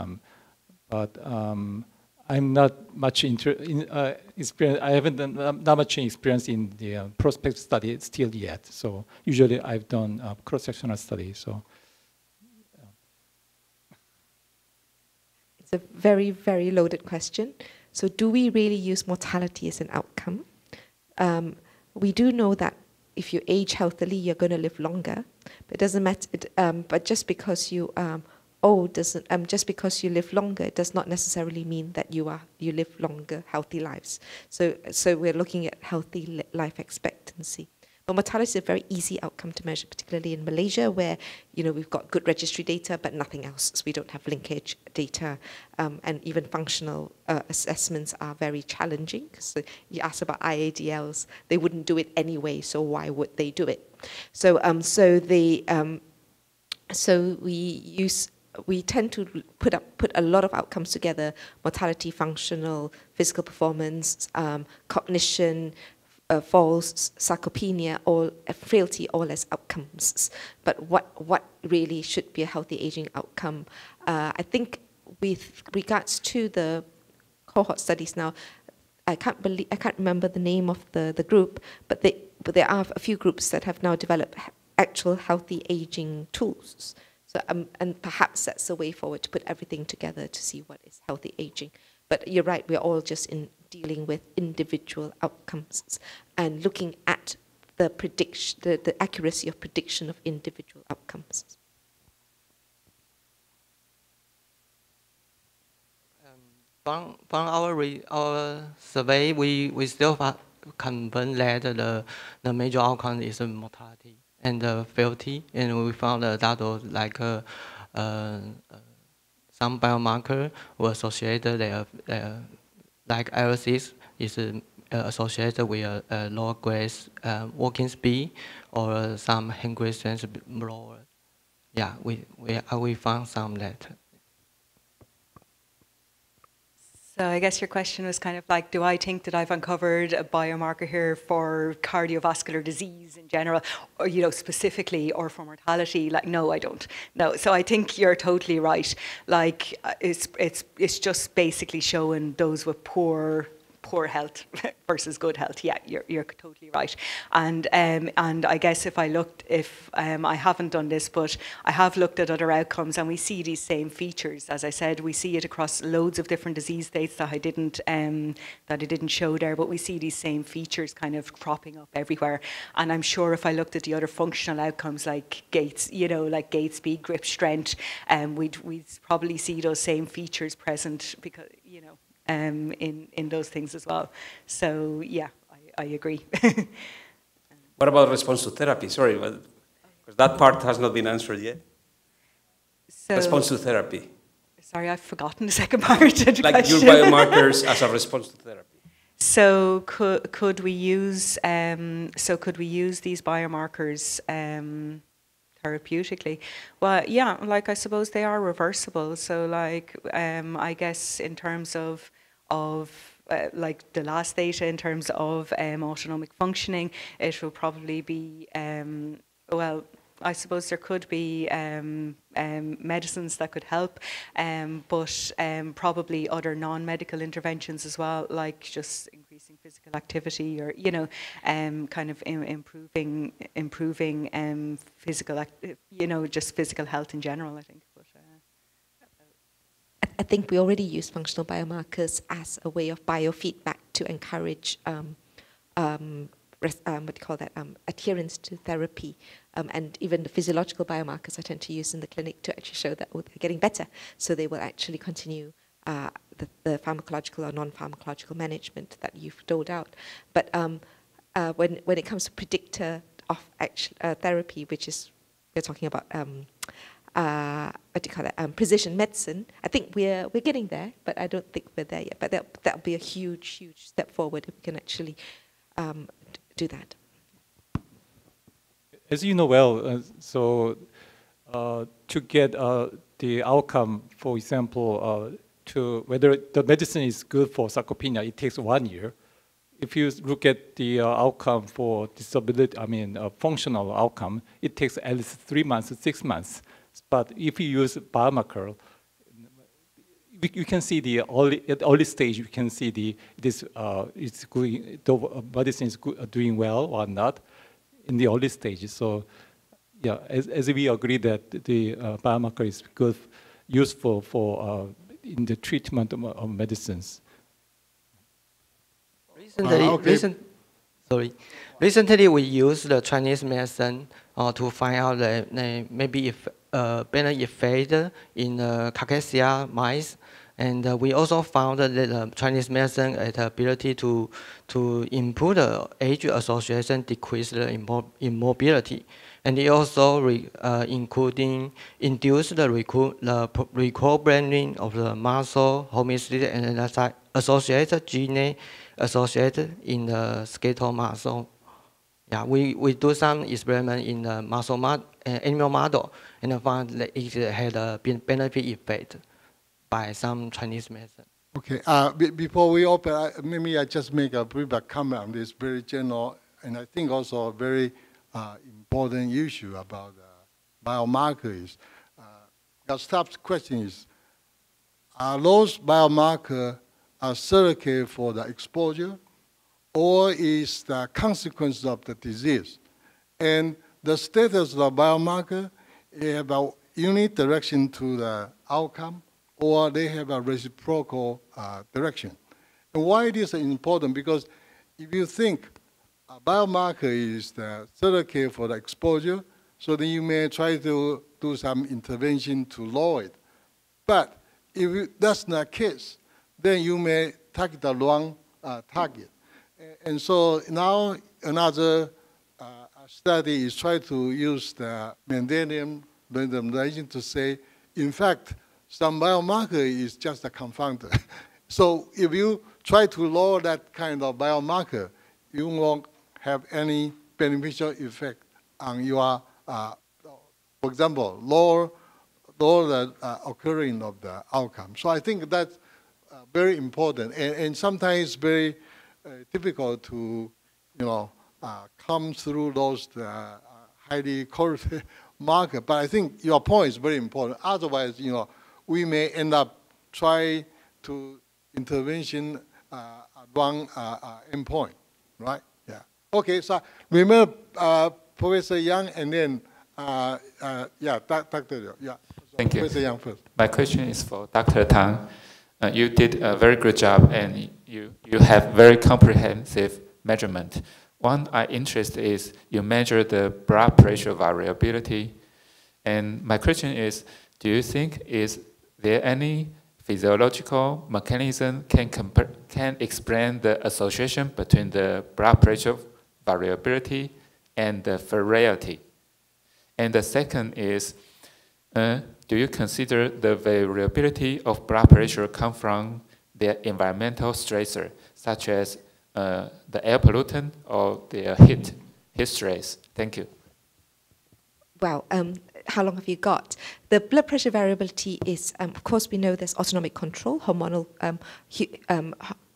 But I'm not much experience. I haven't done that much experience in the prospective study still yet. So usually I've done cross-sectional studies. So. It's a very, very loaded question. So do we really use mortality as an outcome? We do know that if you age healthily, you're going to live longer. But it doesn't matter. But just because you just because you live longer, it does not necessarily mean that you live longer, healthy lives. So we're looking at healthy life expectancy. But mortality is a very easy outcome to measure, particularly in Malaysia, where we've got good registry data, but nothing else. So we don't have linkage data, and even functional assessments are very challenging. So you ask about IADLs, they wouldn't do it anyway. So why would they do it? So we tend to put a lot of outcomes together: mortality, functional, physical performance, cognition, falls, sarcopenia, or frailty, all as outcomes. But what really should be a healthy aging outcome? I think with regards to the cohort studies now, I can't remember the name of the group, but there are a few groups that have now developed actual healthy aging tools. So and perhaps that's a way forward to put everything together to see what is healthy aging. But you're right, we're all just dealing with individual outcomes and looking at the prediction, the accuracy of prediction of individual outcomes. From our survey, we still confirm that the major outcome is mortality and frailty, and we found that like some biomarker were associated like IL-6 is associated with a lower grade walking speed or some hand grade strength lower. Yeah, we found some that. So I guess your question was kind of like, do I think that I've uncovered a biomarker here for cardiovascular disease in general, or specifically, or for mortality? Like, no, I don't. No. So I think you're totally right. Like, it's just basically showing those with poor health versus good health. Yeah, you're totally right. And I guess I haven't done this, but I have looked at other outcomes, and we see these same features. As I said, we see it across loads of different disease states that I didn't show there, but we see these same features kind of cropping up everywhere. And I'm sure if I looked at the other functional outcomes like gait, like gait speed, grip strength, we'd probably see those same features present because in those things as well. So yeah, I agree. What about response to therapy? Sorry, because that part has not been answered yet. So, response to therapy. Sorry, I've forgotten the second part. Like your biomarkers as a response to therapy. So could we use these biomarkers therapeutically? Well, yeah, like I suppose they are reversible. So like I guess in terms of like the last data in terms of autonomic functioning, it will probably be well, I suppose there could be medicines that could help, but probably other non-medical interventions as well, like just increasing physical activity, or kind of improving physical, just physical health in general, I think. But, I think we already use functional biomarkers as a way of biofeedback to encourage adherence to therapy, and even the physiological biomarkers I tend to use in the clinic to actually show that they're getting better, so they will actually continue the pharmacological or non-pharmacological management that you've doled out. But when it comes to predictor of therapy, which is we're talking about precision medicine, I think we're getting there, but I don't think we're there yet. But that'll be a huge step forward if we can actually do that. As you know well, to get the outcome, for example, to whether the medicine is good for sarcopenia, it takes 1 year. If you look at the outcome for disability, functional outcome, it takes at least 3 months to 6 months. But if you use biomarker, you can see at early stage, you can see it's going, the medicine is doing well or not in the early stages. So, yeah, as we agree that the biomarker is good, useful for in the treatment of medicines. Recently, we used the Chinese medicine to find out that maybe if better effect in cachexia mice, and we also found that Chinese medicine has the ability to improve the age association, decrease the immobility, and it also induce the reprogramming of the muscle homeostasis and associated gene associated in the skeletal muscle. Yeah, we do some experiment in the animal model and found that it had a benefit effect by some Chinese medicine. Okay, before we open, maybe I just make a brief comment on this very general, and I think also a very important issue about biomarkers. Gustav's question is, those biomarkers are surrogate for the exposure or is the consequence of the disease. And the status of the biomarker, they have a unit direction to the outcome, or they have a reciprocal direction. And why it is important? Because if you think a biomarker is the surrogate for the exposure, so then you may try to do some intervention to lower it. But if that's not the case, then you may target the wrong target. And so now another study is trying to use the Mendelian randomization to say, in fact, some biomarker is just a confounder. So if you try to lower that kind of biomarker, you won't have any beneficial effect on your, for example, lower the occurring of the outcome. So I think that's very important, and sometimes very difficult to, come through those highly correlated marker. But I think your point is very important. Otherwise, we may end up trying to intervention wrong endpoint, right? Yeah. Okay. So remember, Professor Yang, and then Dr. Liu. Yeah. Thank you. Professor Yang first. My question is for Dr. Tang. You did a very good job, and you have very comprehensive measurement. One I'm interested is you measure the blood pressure variability. And my question is, do you think is there any physiological mechanism can explain the association between the blood pressure variability and the frailty? And the second is, do you consider the variability of blood pressure come from the environmental stressor, such as the air pollutant or the heat stress? Thank you. Wow. How long have you got? The blood pressure variability is, of course, we know there's autonomic control, hormonal,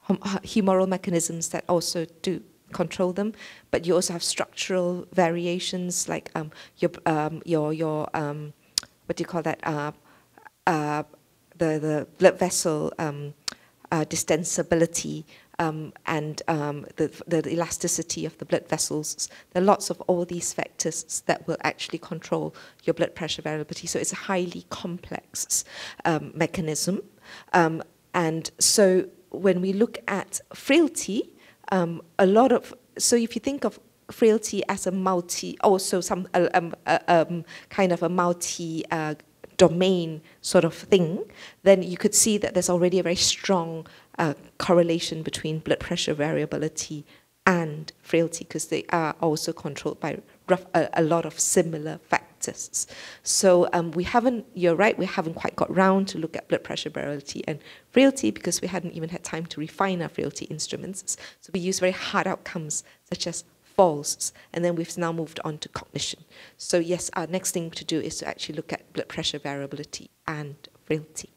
humoral mechanisms that also do control them, but you also have structural variations like your what do you call that? The blood vessel distensibility and the elasticity of the blood vessels. There are lots of all these factors that will actually control your blood pressure variability. So it's a highly complex mechanism. And so when we look at frailty, so if you think of frailty as a kind of a multi-domain sort of thing, then you could see that there's already a very strong correlation between blood pressure variability and frailty, because they are also controlled by a lot of similar factors. So you're right, we haven't quite got round to look at blood pressure variability and frailty because we hadn't even had time to refine our frailty instruments. So we use very hard outcomes such as falls, and then we've now moved on to cognition. So yes, our next thing to do is to actually look at blood pressure variability and frailty.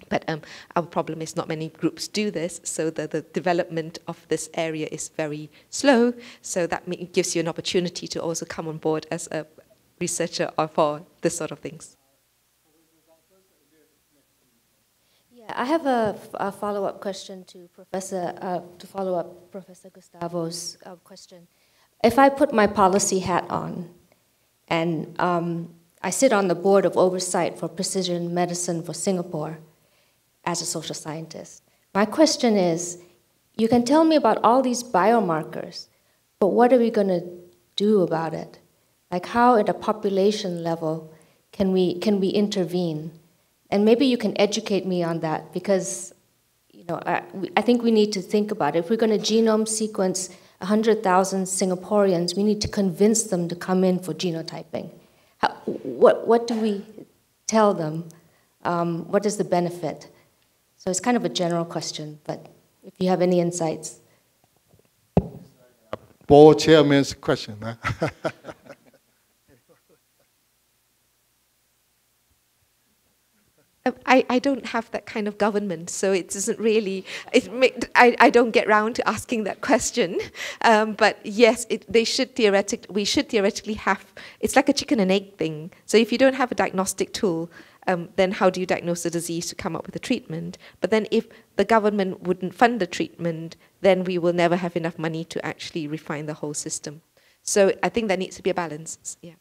But our problem is not many groups do this, so the development of this area is very slow, so that gives you an opportunity to also come on board as a researcher for this sort of things. Yeah, I have a follow-up question to follow up Professor Gustavo's question. If I put my policy hat on and I sit on the board of oversight for precision medicine for Singapore as a social scientist, my question is, you can tell me about all these biomarkers, but what are we going to do about it? Like how at a population level can we intervene? And maybe you can educate me on that, because I think we need to think about it. If we're going to genome sequence 100,000 Singaporeans, we need to convince them to come in for genotyping. What do we tell them? What is the benefit? So it's kind of a general question, but if you have any insights. Board chairman's question. Huh? I don't have that kind of government, so it isn't really, I don't get round to asking that question. But yes, we should theoretically have, it's like a chicken and egg thing. So if you don't have a diagnostic tool, then how do you diagnose the disease to come up with a treatment? But then if the government wouldn't fund the treatment, then we will never have enough money to actually refine the whole system. So I think there needs to be a balance. Yeah.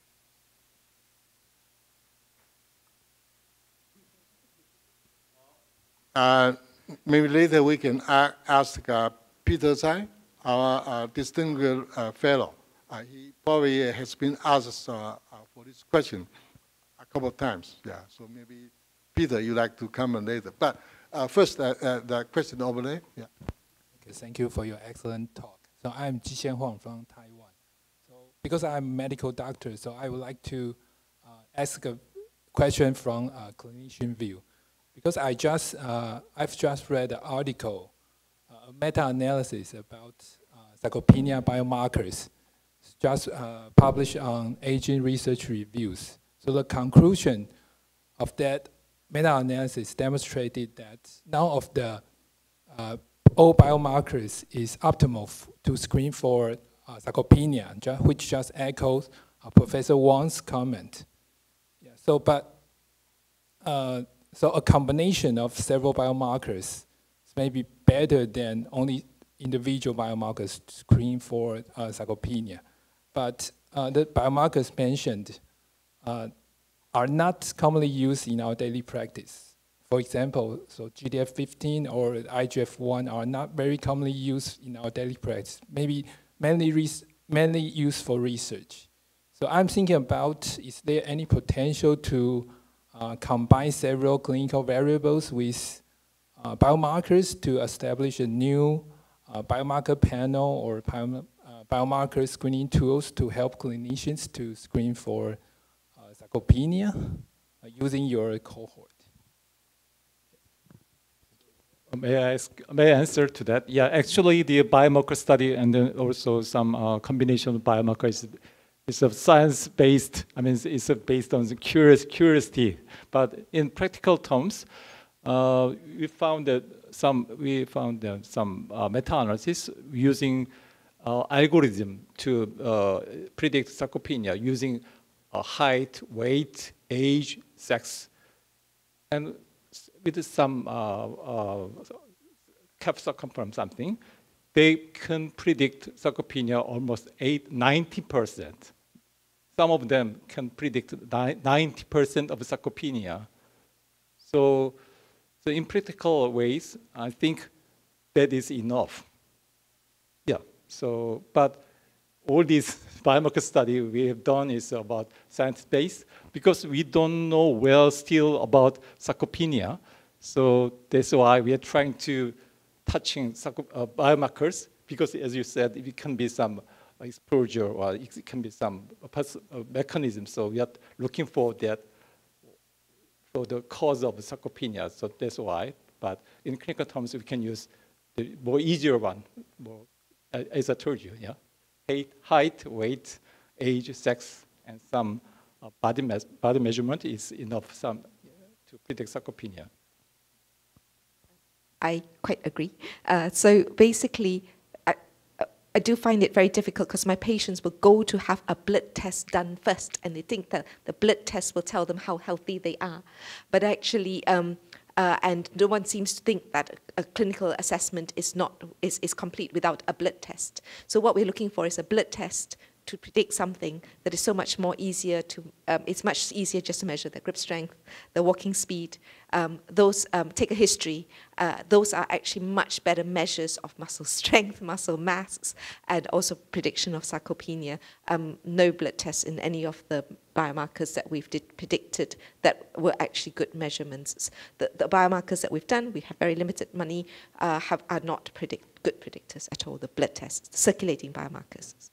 Maybe later we can ask Peter Tsai, our distinguished fellow. He probably has been asked for this question a couple of times. Yeah, so maybe Peter, you'd like to comment later. But first, the question over there. Yeah. Okay, thank you for your excellent talk. So I'm Jixian Huang from Taiwan. So because I'm a medical doctor, so I would like to ask a question from a clinician view. Because I've just read an article, a meta-analysis about sarcopenia biomarkers, just published on Aging Research Reviews. So the conclusion of that meta-analysis demonstrated that none of the all biomarkers is optimal to screen for sarcopenia, which just echoes Professor Wang's comment. Yeah, so, so a combination of several biomarkers may be better than only individual biomarkers to screen for sarcopenia. But the biomarkers mentioned are not commonly used in our daily practice. For example, so GDF15 or IGF-1 are not very commonly used in our daily practice, maybe mainly used for research. So I'm thinking about, is there any potential to combine several clinical variables with biomarkers to establish a new biomarker panel or biomarker screening tools to help clinicians to screen for sarcopenia using your cohort? May I answer to that? Yeah, actually the biomarker study and then also some combination of biomarkers is a science-based, I mean, it's based on the curiosity. But in practical terms, we found some meta-analysis using algorithm to predict sarcopenia using height, weight, age, sex, and with some cap circumference something, they can predict sarcopenia almost 90%. Some of them can predict 90% of sarcopenia. So in practical ways, I think that is enough. Yeah. So, but all these biomarker study we have done is about science-based because we don't know well still about sarcopenia. So that's why we are trying to touching biomarkers because, as you said, it can be some exposure or it can be some mechanism. So we are looking for that for the cause of sarcopenia. So that's why. But in clinical terms, we can use the more easier one, as I told you. Yeah, height, weight, age, sex, and some body measurement is enough to predict sarcopenia. I quite agree. So basically, I do find it very difficult because my patients will go to have a blood test done first, and they think that the blood test will tell them how healthy they are. But actually, and no one seems to think that a clinical assessment is complete without a blood test. So what we're looking for is a blood test to predict something that is so much more easier to, it's much easier just to measure the grip strength, the walking speed, take a history, those are actually much better measures of muscle strength, muscle mass, and also prediction of sarcopenia. No blood tests in any of the biomarkers that we've predicted that were actually good measurements. The biomarkers that we've done, we have very limited money, are not good predictors at all, the blood tests, the circulating biomarkers.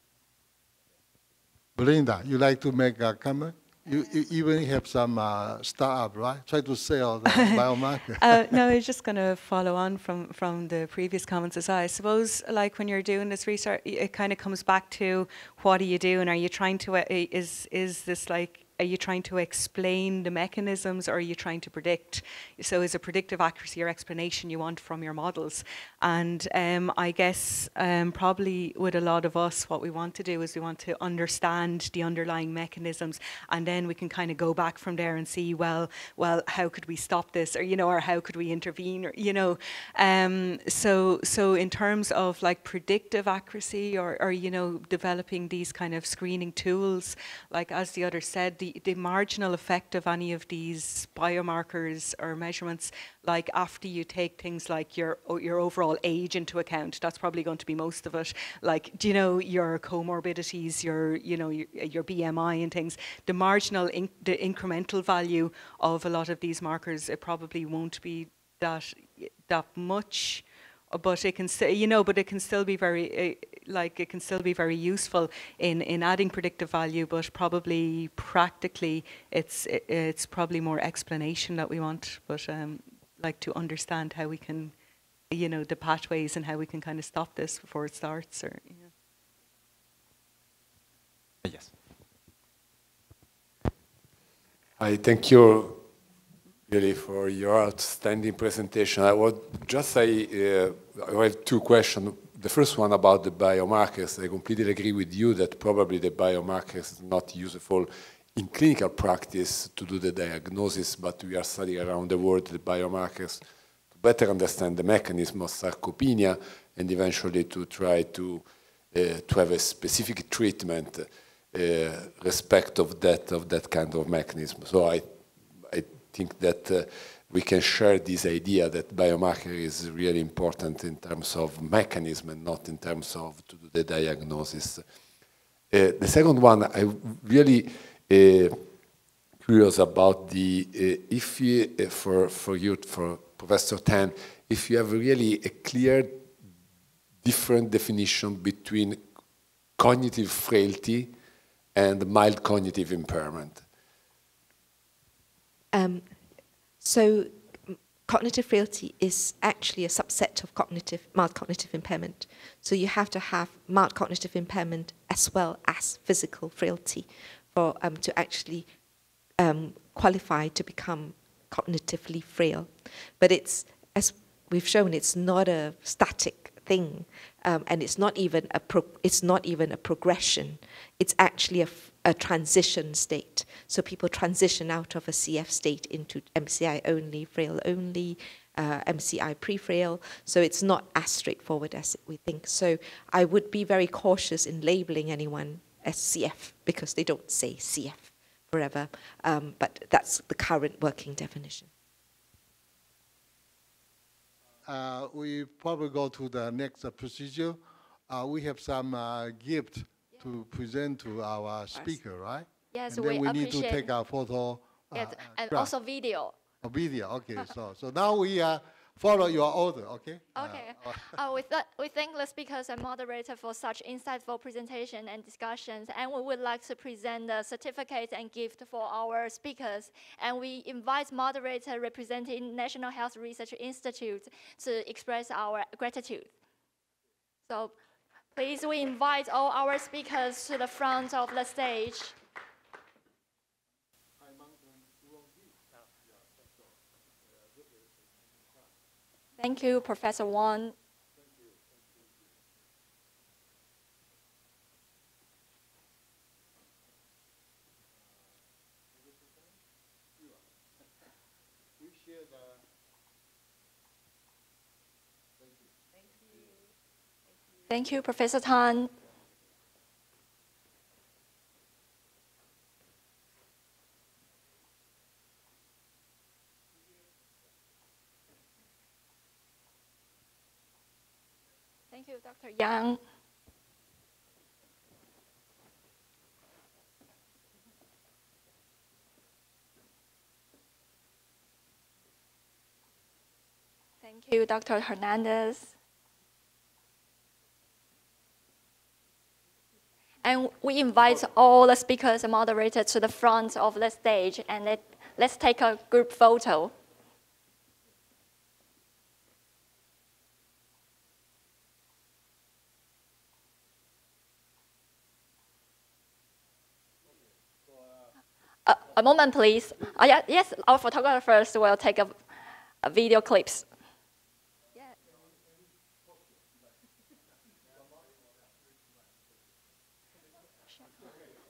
Belinda, you like to make a comment? You even have some startup, right? Try to sell the biomarker. No, I was just going to follow on from the previous comments as well. I suppose, like when you're doing this research, it kind of comes back to what are you doing? Are you trying to? Is this like are you trying to explain the mechanisms, or are you trying to predict? So is it predictive accuracy or explanation you want from your models? And I guess probably with a lot of us, what we want to do is we want to understand the underlying mechanisms, and then we can kind of go back from there and see, well, how could we stop this, or or how could we intervene, or so in terms of like predictive accuracy, or developing these kind of screening tools, like as the other said, the marginal effect of any of these biomarkers or measurements, like after you take things like your overall age into account, that's probably going to be most of it. Like, your comorbidities, your BMI and things, the marginal, the incremental value of a lot of these markers, it probably won't be that much. But it can still, but it can still be very, it can still be very useful in adding predictive value. But probably practically, it's probably more explanation that we want. But like to understand how we can, the pathways and how we can kind of stop this before it starts. Or yes. I thank you really for your outstanding presentation. I would just say I have two questions. The first one about the biomarkers. I completely agree with you that probably the biomarkers is not useful in clinical practice to do the diagnosis, but we are studying around the world the biomarkers to better understand the mechanism of sarcopenia and eventually to try to have a specific treatment respect of that kind of mechanism. So I think that we can share this idea that biomarker is really important in terms of mechanism and not in terms of to do the diagnosis. The second one, I really curious about the if you, for you, for Professor Tan, if you have really a clear different definition between cognitive frailty and mild cognitive impairment. So cognitive frailty is actually a subset of mild cognitive impairment. So you have to have mild cognitive impairment as well as physical frailty for to actually qualify to become cognitively frail. But it's, as we've shown, it's not a static thing, and it's not even a progression. It's actually a transition state. So people transition out of a CF state into MCI only, frail only, MCI pre-frail. So it's not as straightforward as we think. So I would be very cautious in labeling anyone as CF because they don't say CF forever. But that's the current working definition. We probably go to the next procedure. We have some gift to present to our speaker, right? Yes, and then we need to take a photo. Yes, and graph. also video. A video, okay. so now we follow your order, okay? Okay. We thank the speakers and moderator for such insightful presentation and discussions, and we would like to present the certificate and gift for our speakers. And we invite moderator representing National Health Research Institute to express our gratitude. So please, we invite all our speakers to the front of the stage. Thank you, Professor Wang. Thank you, Professor Tan. Thank you, Dr. Yang. Thank you, Dr. Hernández. And we invite all the speakers and moderators to the front of the stage, and let's take a group photo. A moment, please. Yes, our photographers will take a video clips. Yeah.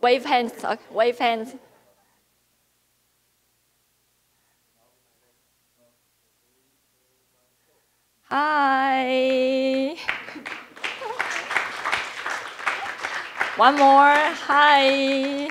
Wave hands. Wave hands. Hi. One more. Hi.